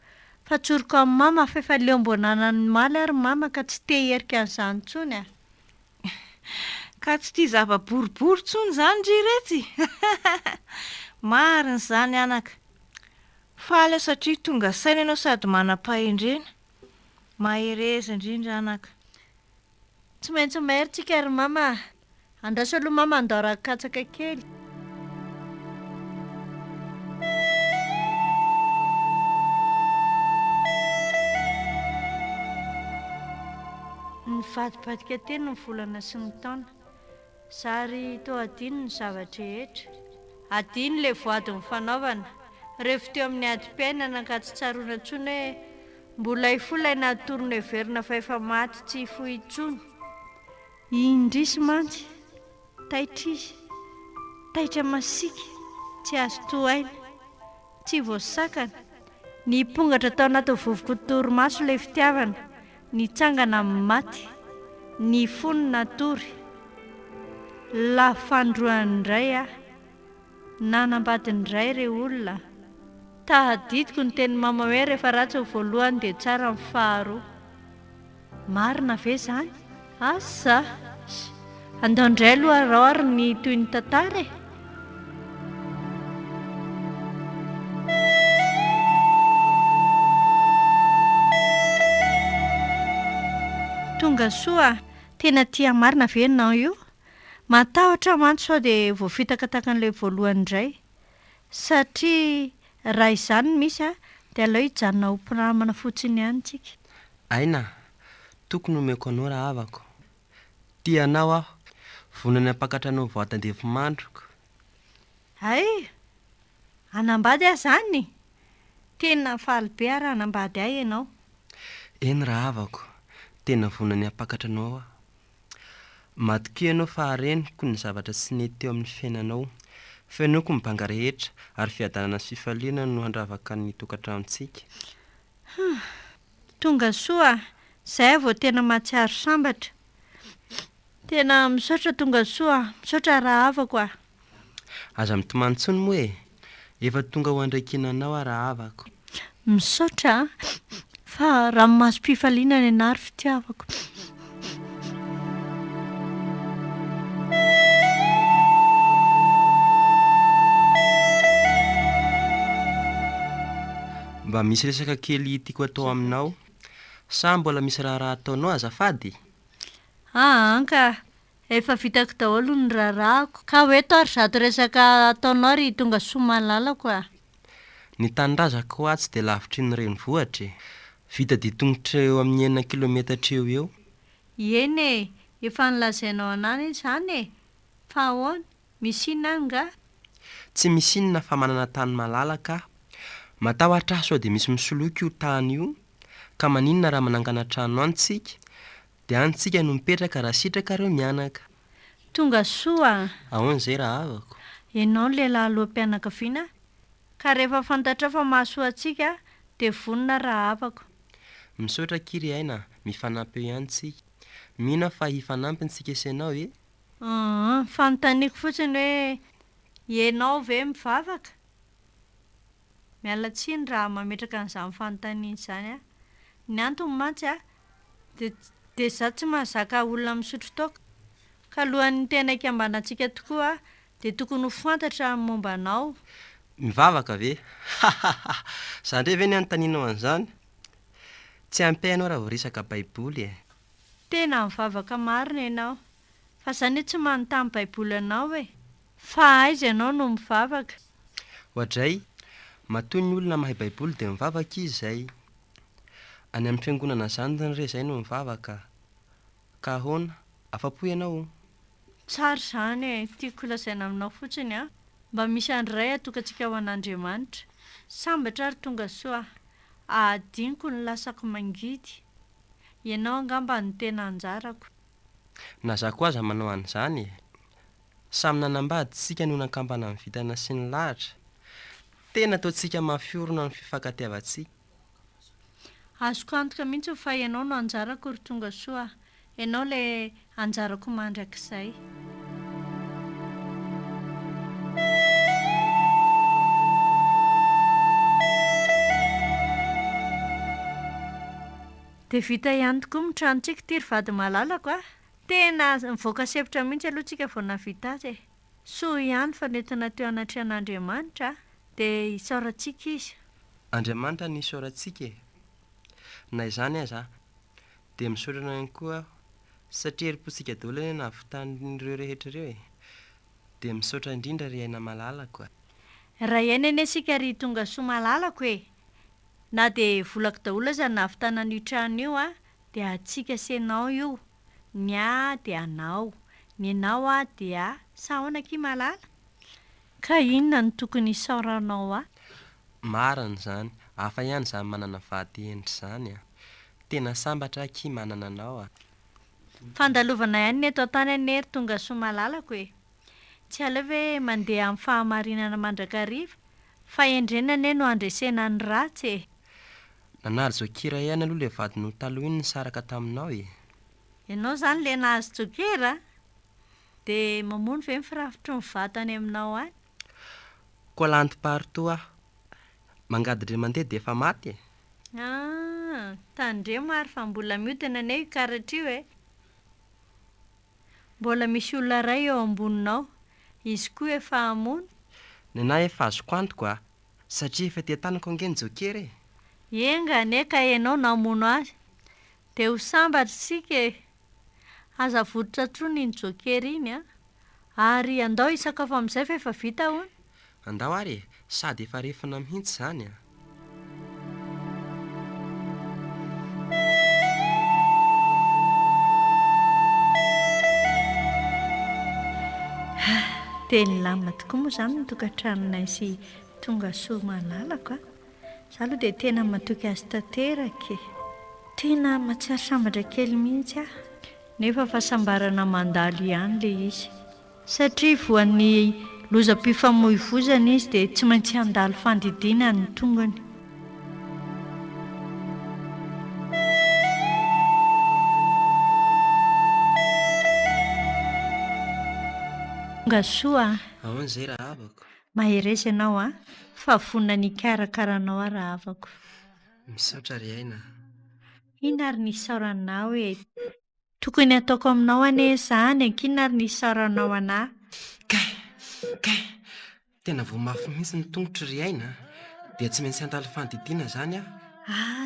Fa tsoriko amin'ny mama fa efa leo mbo nanany maly ary mama ka tsy te herika an'izany intsony a. Ka tsy tia zava-boribory intsony izany ry retsy. Marina izany anaka. Faly satria tonga saina ianao sady manam-pahendrena. Mahereza indrindra anaka. Tsy maintsy mahery tsika ry mama. Andraso aloha mama andao rakatsaka kely. Nivadibadika teny ny volana sy ny taona. Sary tao adino ny zavatra rehetra. Adino ilay voadiny fanaovana. Rehefa teo amin'ny adi-piainana ka tsy tsaroana intsony hoe mbola hifola ina torona heverina fa efa maty tsy hifohy intsony. Indrisy mantsy, taitra izy, taitra masika, tsy azo tohaina, tsy voasakana. Nipongatra tao anaty vovoka torimaso ilay fitiavana, nitsangana amin'ny maty, ny fonina tory. Lafandroany indray nanambady indray ireo olona. Tahadidiko ny teny mama hoe rehefa ratsy ny voalohany dia tsara ny faharoa. Marina ve izany? Asa andao indray aloha rao ary ny toy ny tantara e. Tonga soa, tena tia marina ve ianao io? Matahotra mantsy sao dia voafitakatakan'ilay voalohany indray. Satria raha izany misy dia aleo hijanona ho mpinamana fotsiny ihany tsika. Aina, tokony omeko anao raha havako. Tianao aho, vonany ampakatra anao voatandefimandroko. Ay, anambady ahy izany. Tena faly be raha anambady ahy ianao. Eny raha havako, tena vonany ampakatra anao aho. Matokia ianao fa hareniko ny zavatra tsy nety teo amin'ny fiainanao. Fenoko mibanga rehetra ary fiadanana sy fifaliana no handravaka ny tokantranontsika. Tonga soa, izay vao tena mahatsiaro sambatra. Tena misaotra tonga soa, misaotra raha havako ah. Aza mitomany intsony moa e. Efa tonga ho andraikinanao aho raha havako. Misaotra fa ranomasom-pifaliana ny anary fitiavako. Mba misy resaka kely tiako atao aminao. Sa mbola misy raha ataonao azafady? Anka, efa vitako daholo ny rahako. Ka hoe tao ry zato resaka ataonao ry tonga soa mahalalako ah. Ny tanindrazako ho atsy dia lavitry ny renivohitra. Vita dia tongotra eo amin'ny 9 kilometatra eo. Eny e, efa nilazainao anany izany e. Fa ahoana, misy inona nga? Tsy misy inona fa manana tany malalaka. Matahotra aho sao dia misy misoloky io tany io. Ka maninona raha manangana trano antsika dia antsika no mipetraka raha sitraka reo mianaka. Tonga soa. Ahoan'izay raha havako? Ianao lehilahy loham-pianakaviana ka rehefa fantatra fa mahasoa antsika dia vonona raha havako. Misaotra kiry aina, mifanampy eo ihany tsika. Mino fa hifanampy antsika isanao e? Fanontaniako fotsiny hoe ianao ve mivavaka? Miala tsiny raha mametraka an'izany fanontaniana izany a. Ny antony mantsy a dia izaho tsy mahazaka olona misotro toaka. Ka alohan'ny tena hikambanantsika tokoa dia tokony ho fantatra ny momba anao. Mivavaka ve? Izany indray ve ny anontanianao an'izany? Tsy ampy ianao raha vao resaka baiboly e. Tena mivavaka marina ianao. Fa izany tsy manontany baiboly anao e. Fa aiza ianao no mivavaka? Ohatray, matoy ny olona mahay baiboly dia mivavaka izay. Any amin'ny fiangonana izany re izay no mivavaka. Ka ahoana? Afa-po ianao? Tsara izany e. Tiako lazaina aminao fotsiny a. Mba misy andray atokantsika ho an'Andriamanitra. Sambatra ary tonga soa. Adiniko ny lasako mangidy. Ianao angamba ny tena anjarako. Na za koa aza manao an'izany e. Samy nanambady tsika no nakambana ny vitana sy ny lahatra. Tena ataontsika mafiorona ny fifankatiavantsika. Azoko antoka mihitsy fa ianao no anjarako ry tonga soa. Ianao le anjarako mandrakizay. Dia vita ihany tokoa mitranontsika ity ry vady malalako a. Tena mivoaka sevitra mihitsy aloha tsika vao navita azy e. Soa ihany fa nentina teo anatrehan'Andriamanitra dia hisaorantsika izy. Andriamanitra ny hisaorantsika e. Na izany aza dia misaotra ihany koa satria eripontsika daholo ny nahavitan'ireo rehetra ireo e. Dia misaotra indrindra ry aina malalako. Raha iaina enesika ry tonga soa malalako e. Na dia volako daholo aza nahavitana an'io trano io a, dia antsika sy ianao io. Ny a dia anao, ny anao a dia sahoana ky malala. Ka inona ny tokony hisaoranao a? Marina izany, hafa ihany izany manana vady endry izany a. Tena sambatra ky manana anao a. Fandalovana ihany ny eto an-tany anie ry tonga soa malalako e. Tsy aleo ve mandeha amin'ny fahamarinana mandrakariva fa endrena anie no andresena ny ratsy e. Nanary izao kira ihany aloha ilay vady no taloha iny nisaraka taminao e. Ianao izany le nahazo jokera dia mamono ve firafitry ny vatany aminao any? Koa lantim-paharotoa aho. Mangadindray mandeha dia efa maty e. Tandremo ary fa mbola miodina anie io karatra io e. Mbola misy olona iray eo amboninao. Izy koa efa hamono. Ny anahy efa azoko antoka satria efa tetanako ange ny jokera e. Enga anie ka ianao namono azy. Dia ho sambatra sika e. Aza voditra trony iny jokera iny a. Ary andao hisakafo amin'izay fa efa vita hono. Andao ary e, sady efa refina mihitsy izany a. Teny lamina tokoa moa izany ny tokantranonay sy tonga soa malalako a. Izaho aloha dia tena matoky azy tanteraka e. Tena mahatsiaro sambatra kely mihitsy a. Nefa fahasambarana mandalo ihany ilay izy. Satria voan'ny lozam-pifamoivoizana izy dia tsy maintsy handalo fandidiana ny tongony. Tonga soa. Ahoan'izay raha havako? Maheresy ianao a. Fa vonona ny karakaranao a raha havako. Misaotra ry aina. Ina ary ny hisaoranao e. Tokony ataoko aminao anie izany ankiana ary ny hisaoranao anahy. Kay, tena vao mafy mihitsy ny tongotry ry aina. Dia tsy maintsy handalo fandidiana izany a.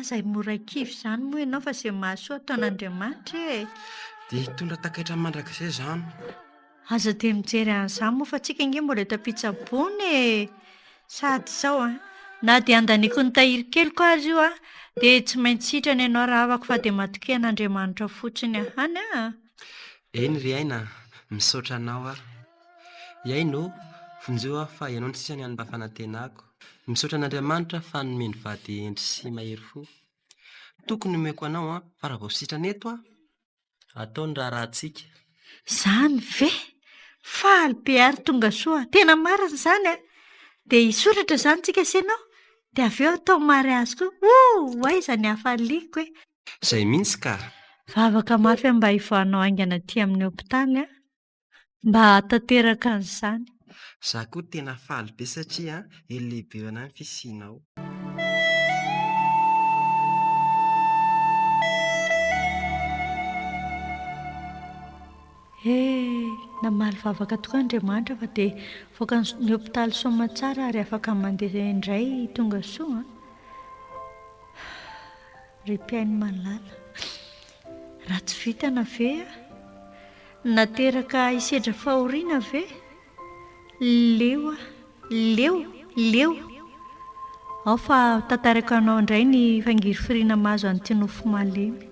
Izay mora kivy izany moa ianao fa izay mahasoa ataon'Andriamanitra e. Dia hitondra takaitra mandrakizay izany. Aza dia mijery an'izany moa fa tsika inge mbola eto am-pitsabony e. Sady izao a. Na dia andaniako ny tahiry kely koa azy io a. Dia tsy maintsy sitrana ianao raha havako fa dia matoky an'Andriamanitra fotsiny ahany a. Eny ry aina, misaotra anao a. Iaino, vonjeo aho fa ianao ny sisa ny any mba fanantenako. Misaotra an'Andriamanitra fa nomeny vady endry sy mahery fo. tokony omeko anao a fa raha vao sitrana eto a ataony rahantsika. Zany ve faly be ary tonga soa tena marina izany a dia hisoratra izany tsika senao dia avy eo atao mary azy koa aiza ny hafaliako e. Izay mihitsy ka. Vavaka mafy mba hivoanao aingana aty amin'ny hopitaly a mba hatanteraka an'izany. Za koa tena faly be satria lehibe eo anahy ny fisianao. Namaly vavaka tokoa Andriamanitra fa dia voaka ny hopitaly Soamantsara ary afaka mandeha indray tonga soa. Ry mpiaino malala, raha tsy vitana ve a? Nateraka hisedra fahoriana ve? Leo. Ao fa tantarako anao indray ny fangiry firiana mahazo an'ity nofo malemy.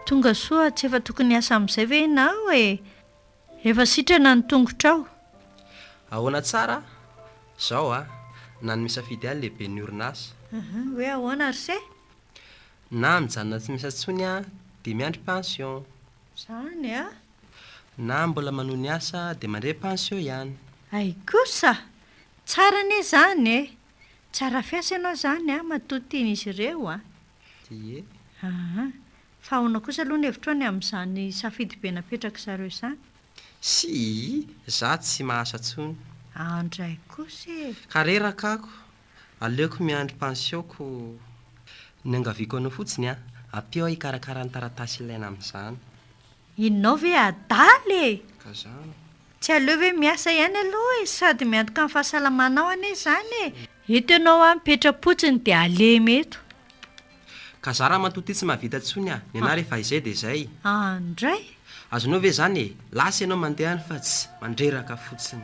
Tonga soa tsy efa tokony hiasa amin'izay ve ianao e? Efa sitrana ny tongotrao. Ahoana tsara? Izao a, na ny misafidy any lehibe ny orinasa. Hoe ahoana ry se? Na mijanona tsy misy antsony a dia miandry pension. Zany a? Na mbola manohy ny asa dia mandray pension ihany. Ay kosa, tsara anie izany e. Tsara fiasa ianao izany a, matotian'izy ireo a. Ie. Fa ahoana kosa aloha ny hevitro any amin'izany safidy be napetraka zareo izany? Si, za tsy mahasa ntsony. Andray kosa e. Ka reraka ako, aleoko miandry pensioko. Ny angaviako anao fotsiny a, ampio hikarakara ny taratasy ilaina amin'izany. Inao ve adaly e? Ka zany. Tsy aleo ve miasa ihany aloha e, sady miantoka amin'ny fahasalamanao anie izany e. Eto ianao a mipetra-potsiny dia alemy eto. Ka za raha matoty tsy mahavita ntsony a, ny ana rehefa izay dia izay. Andray. Azonao ve izany e, lasa ianao mandeha any fa tsy mandreraka fotsiny.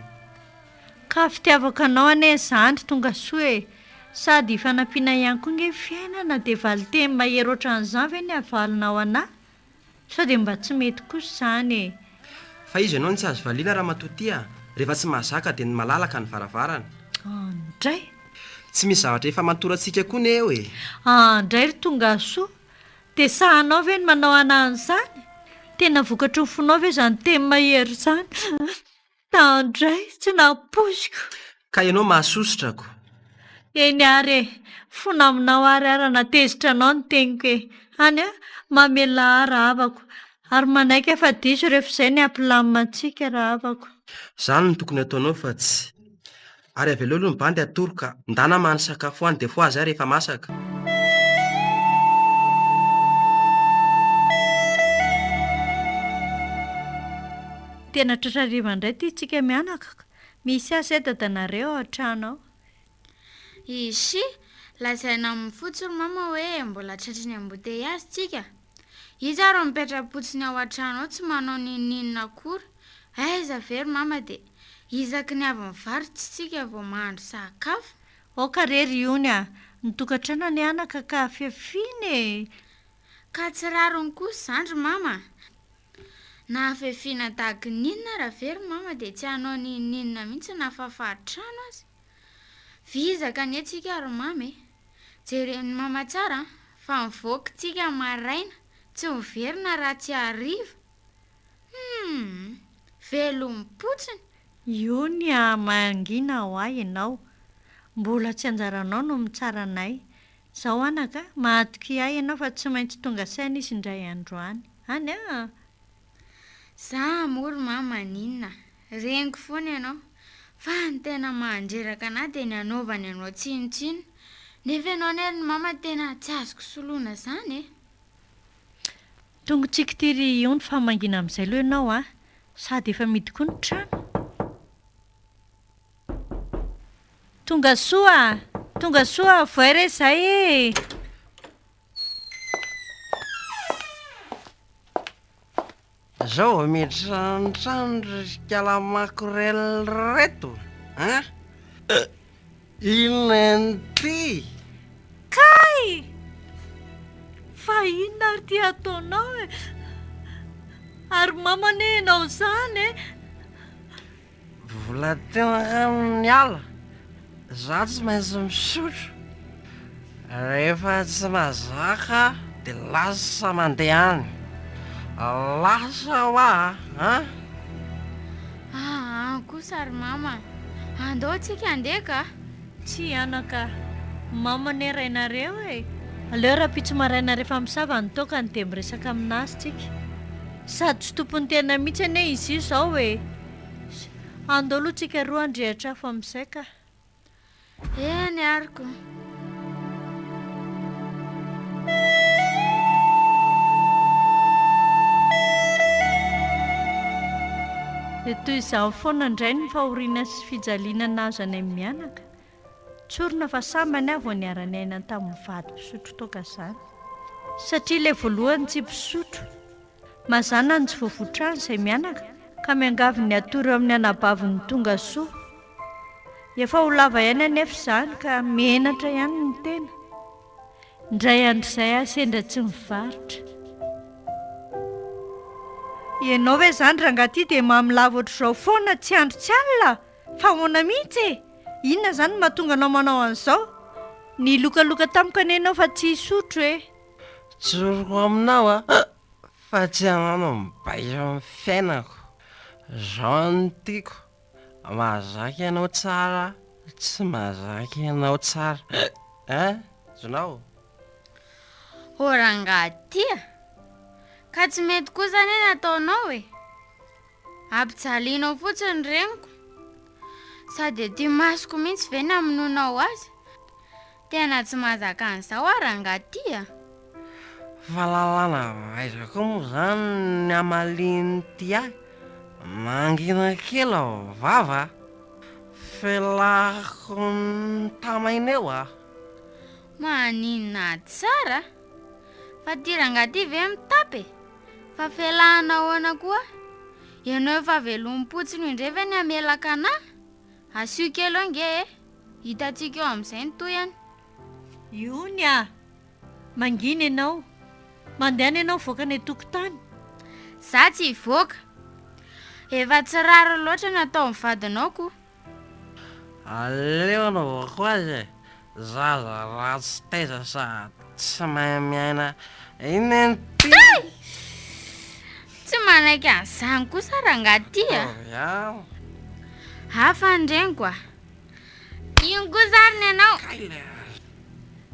Ka fitiavaka anao anie izany tonga soa e. Sady fanampiana ihany koa nge fiainana dia valiteny mahery ohatran'izany ve ny havalinao anahy? Sao dia mba tsy mety kosa izany e. Fa izy ianao tsy azo valiana raha matoty a, rehefa tsy mahazaka dia ny malalaka ny varavarana. Andray. Tsy misy zavatra efa mantorantsika koa ne eo e. Andray ry tonga soa. Dia sahanao ve ny manao anahy izany? Tena vokatry ny fonao ve izany teny mahery izany? Andray, tsy nampoiziko. Ka ianao mahasosotrako. Eny ary e, fona aminao ary natezitra anao ny teniko e. Any a, mamela rahavako. Ary manaiky efa diso rehefa izay ny ampilaminantsika rahavako. Zany no tokony ataonao fa tsy. Ary avy eo aloha ny bandy atoroka, ndana mahany sakafo any dia fo azy rehefa masaka. Tena tratrariva indray ity tsika mianaka. Misy asa eto dadanareo ao an-trano ao. Isy, lazaina amin'ny fotsiny mama hoe mbola tratriny embouteillage tsika. Izy ary mipetra-potsiny ao an-trano ao tsy manao ninina akory. Aiza very mama dia Hiezaka ny avy mivarotra tsika vao mahandro sakafo. Oka rery iony a, ny tokantrano ny anaka ka fiafiny e. Ka tsy rariny kosa zandry mama. Na fiafina tahaka ninona raha very mama dia tsy hanao ninina mihitsy na fahafahatrano azy. Vizaka ny antsika ary mama e. Jereny mama tsara fa mivoaka tsika maraina, tsy miverina raha tsy hariva. Velom-potsiny. Iony a mangina ho ahy ianao. Mbola tsy anjaranao no mitsaranay. Zaho anaka mahatoky ahy ianao fa tsy maintsy tonga saina izy indray androany. Any a. Za mory mama ninona. Reniko foana ianao. Fa ny tena mandreraka anahy dia ny anaovany anao tsinotsino. Nefa ianao ny mama tena tsy azoko soloina izany e. Tongotsika tiry iony fa mangina amin'izay aloha ianao a. Sady efa midiko ny trano. Tonga soa, voay izay e. Zao mitranotrano kalamako rel reto. Inona ty? Kay! Fa inona ary ty ataonao e? Ary mama ne ianao izany e? Vola tena amin'ny ala. Za tsy maintsy misotro. rehefa tsy mazaka dia lasa mandeha any. Lasa ho a kosa ry mama, andao tsika andeha ka? Tsy anaka mama nerainareo e. Aleo raha pitso maraina rehefa misava ny tokany dia miresaka aminazy tsika. Sady tsy tompony tena mihitsy ane izy io izao e. Andao aloha tsika roa andrehatra afo amin'izay ka. Eny ariko. Dia toy izao foana indray ny fahoriana sy fijaliana nazo any amin'ny mianaka. Tsorina fa samany avy niarany aina tamin'ny vady mpisotro toka izany. Satria ilay voalohany tsy mpisotro, mazana ny tsy voavotrany izay mianaka ka miangavy ny atory amin'ny anabaviny tonga soa. Efa ho lava ihany anefa izany ka mihenatra ihany ny tena. Indray andrizay sendra tsy mivarotra. Ianao ve izany rangahy dia mamilava ohatr'izao foana tsy andro tsy alina? Fa ahoana mihitsy e? Inona izany mahatonga anao manao an'izao? Ny lokaloka tampoka anenao fa tsy hisotro e? Tsoroko aminao fa tsy anano mibaiko amin'ny fiainako. Izao no tiako. Mahazaka ianao tsara, tsy mahazaka ianao tsara. Zonao? Rangahy tia, ka tsy mety kosa ane nataonao e. Ampijalianao fotsiny reniko. Sady ety masoko mihitsy ve ny aminonao azy. Tena tsy mahazaka an'izao rangahy tia. Fahalalana vaizako moa izany ny amaliany ty ahy. Mangina kely ao vava. Felako ny tamaineo Maninona tsara. Fa ty rangahy ty ve mitapy? Fa felahana ahoana koa? Ianao efa velom-potsiny indray ve ny amelaka anahy? Asio kely eo nge e. Hitantsika eo amin'izay ny toyany. Iony mangina ianao. Mandehana ianao voaka ny tokotany. Za tsy voaka. Efa tsy raro loatra natao ny vadinao ko. Aleo anao vako azy. Zaza ratsy taiza sady tsy mahay miaina. Iny ty. Tsy manaiky an'izany kosa rangahy tia. Hafa ndreniko ino kosa ariny ianao?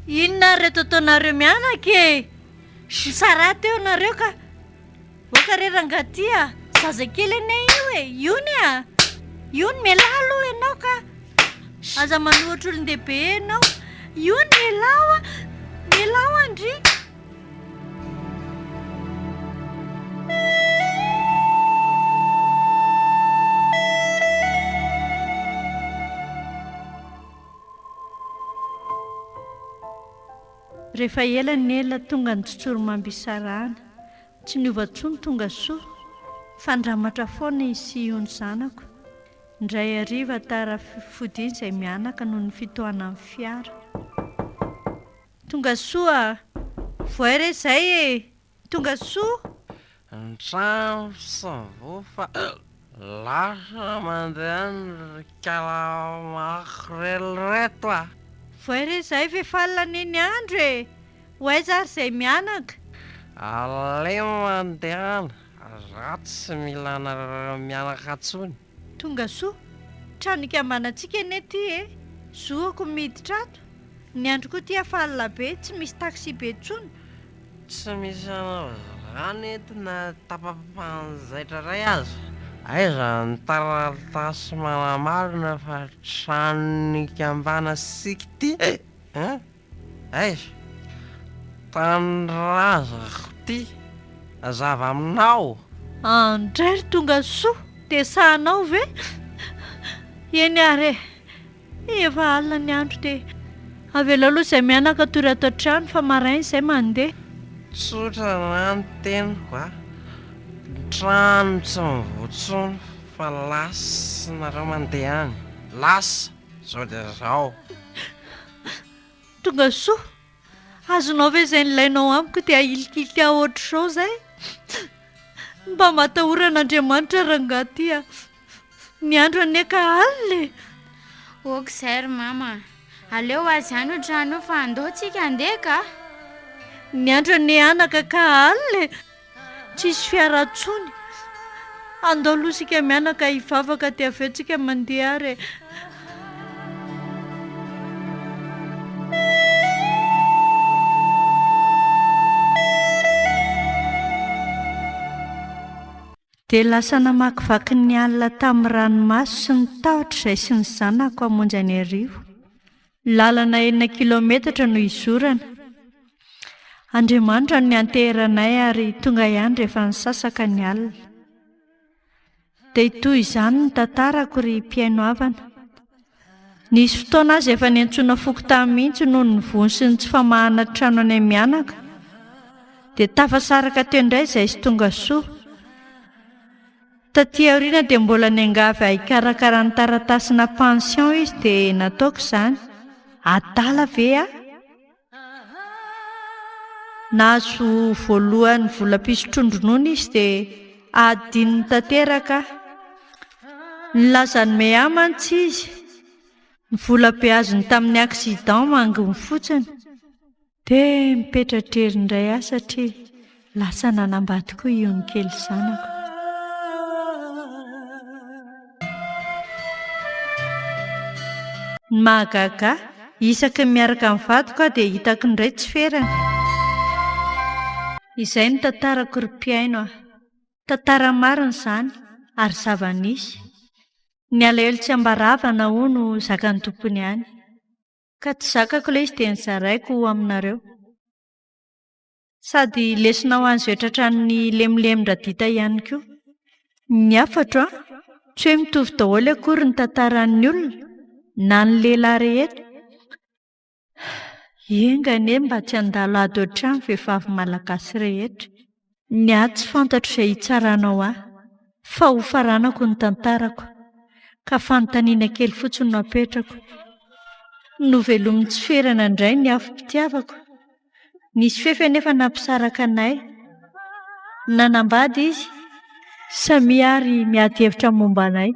Inona reto ataonareo mianaka e? Sara teo nareo ka. Voaka re rangahy tia. Zaza kely ane io e. Iony Iony melalo ianao ka. Aza manohatra olon-dehibe ianao. Iony melao andry. Rehefa ela ny ela tonga ny tsotsoromambisarana. Tsy niova tsony tonga soa. Fandramatra foana izy Iony zanako. Indray hariva tara fodiny izay mianaka noho ny fitohana amin'ny fiara. Tonga soa. Voay re izay e. Tonga soa. Ny trano sy ny vofa lasa mandeha ny kalamako reloreto Voay re izay fefalina neny andro e. Hoaiza ary izay mianaka? Aleo mandehana. Ratsy sy mila anareo mianaka tsony. Tonga soa. Tranika ambanantsika ane ty e. Zoako miditra ato. Ny andro koa ty afalina be. Tsy misy taxi be tsony. Tsy misy anao izany eto na tapam-panjaitra ray aza. Aiza ny taratasy manamarina fa tranika ambana sika ty. Aiza tanrazako ty azava aminao. Andray tonga soa. Dia sahanao ve? Eny are. Efa alina ny andro dia avela aloha izay mianaka tory ato an-trano fa maraina izay mandeha. Tsotra na ny teniko trano tsy mivoatsony fa lasa nareo mandeha any. Lasa zao dia zao. Tonga soa. Azonao ve izay nilainao amiko dia ilikilika ohatr'izao izay? Mba matahoran'Andriamanitra rangahy tia. Ny andro ane ka alina e. Oka izay ry mama. aleo azy any otrano fa andaontsika andeha ka ny andro ny anaka ka alina tsisy fiaratsony andao losika mianaka hivavaka ty avetsika mandeha ary dia lasa namakivaky ny alina tamin'ny ranomaso sy ny tahotra izay sy ny zanako hamonjy any arivo. Lalana 9 kilometatra no izorana. Andriamanitra no nianteheranay ary tonga ihany rehefa nisasaka ny alina. Dia toy izany ny tantarako ry mpiaino havana. Nisy fotoana azy efa niantsoana fokontany mihitsy noho ny vony sy ny tsy famahana trano any mianaka. Dia tafasaraka teo indray izay sy tonga soa. Taty aoriana dia mbola niangavy hikarakara ny taratasina pension izy dia nataoko izany. Adala ve a? Nahazo voalohany volam-pisotrondronoana izy dia adininy tanteraka. Nilazany mehamantsy izy. Ny volam-beazony tamin'ny accident mangony fotsiny. Dia mipetratr'ery indray aho satria lasa nanambady koa io ny kely zanako. Ny mahagaga isaky miaraka amin'ny vadiko dia hitako indray tsy ferana. Izay ny tantarako ry mpiaino a. Tantara marina izany ary zava-misy. Ny alahelo tsy ambaravana hono zakany tompony ihany. Ka tsy zakako ilay izy dia nizaraiko aminareo. Sady lesona ho an'izy tratran'ny lemilembra-dita ihany koa. Ny afatra tsy hoe mitovy daholo akory ny tantaran'ny olona na ny lehilahy rehetra. Engane mba tsy handalo ady ohatrany vehivavy malagasy rehetra. Ny ahy tsy fantatro izay hitsaranao ahy fa ho faranako ny tantarako ka fanontaniana kely fotsiny no apetrako. Novelomin'ny tsy ferana indray ny afim-pitiavako. Nisy fefy anefa nampisaraka anay. Nanambady izy samy ary miady hevitra momba anay.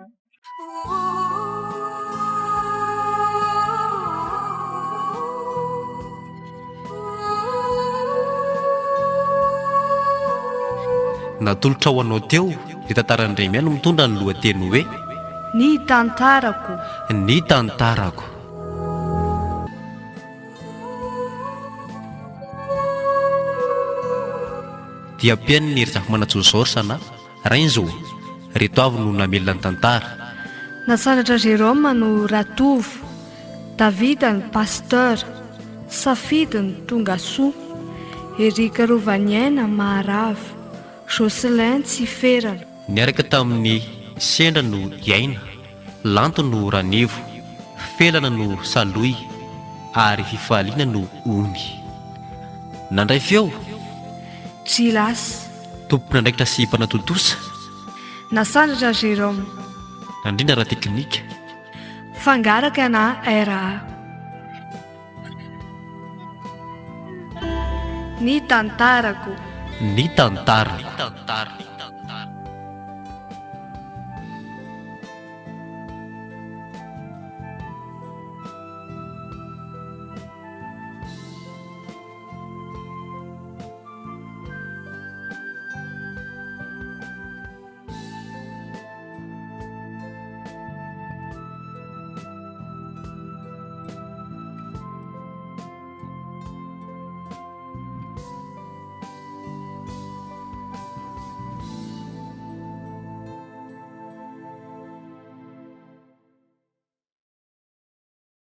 Natolotra ho anao teo ny tantaran'indray miano mitondra ny lohateny hoe ny tantarako. Ny tantarako. Dia mpiaino ny ery zafa-manatsozaorsana Rainzo. Reto avy no namelona ny tantara. Nasandratra Jérôme no ratovo, Davida ny pasteur, Safidy ny tongasoa, Erika Rovaniaina maharava, Jocelyn tsy ferana. Niaraka tamin'ny sendra no iaina, lanto no ranevo, felana no saloy, ary fifaliana no omy. Nandray feo Jilas. Tompona ndraikitra sy mpanatotosa. Nasandratra Jérôme. Nandrindra raha teknika. Fangaraka na ARAHO. Ny tantarako. Ny tantara.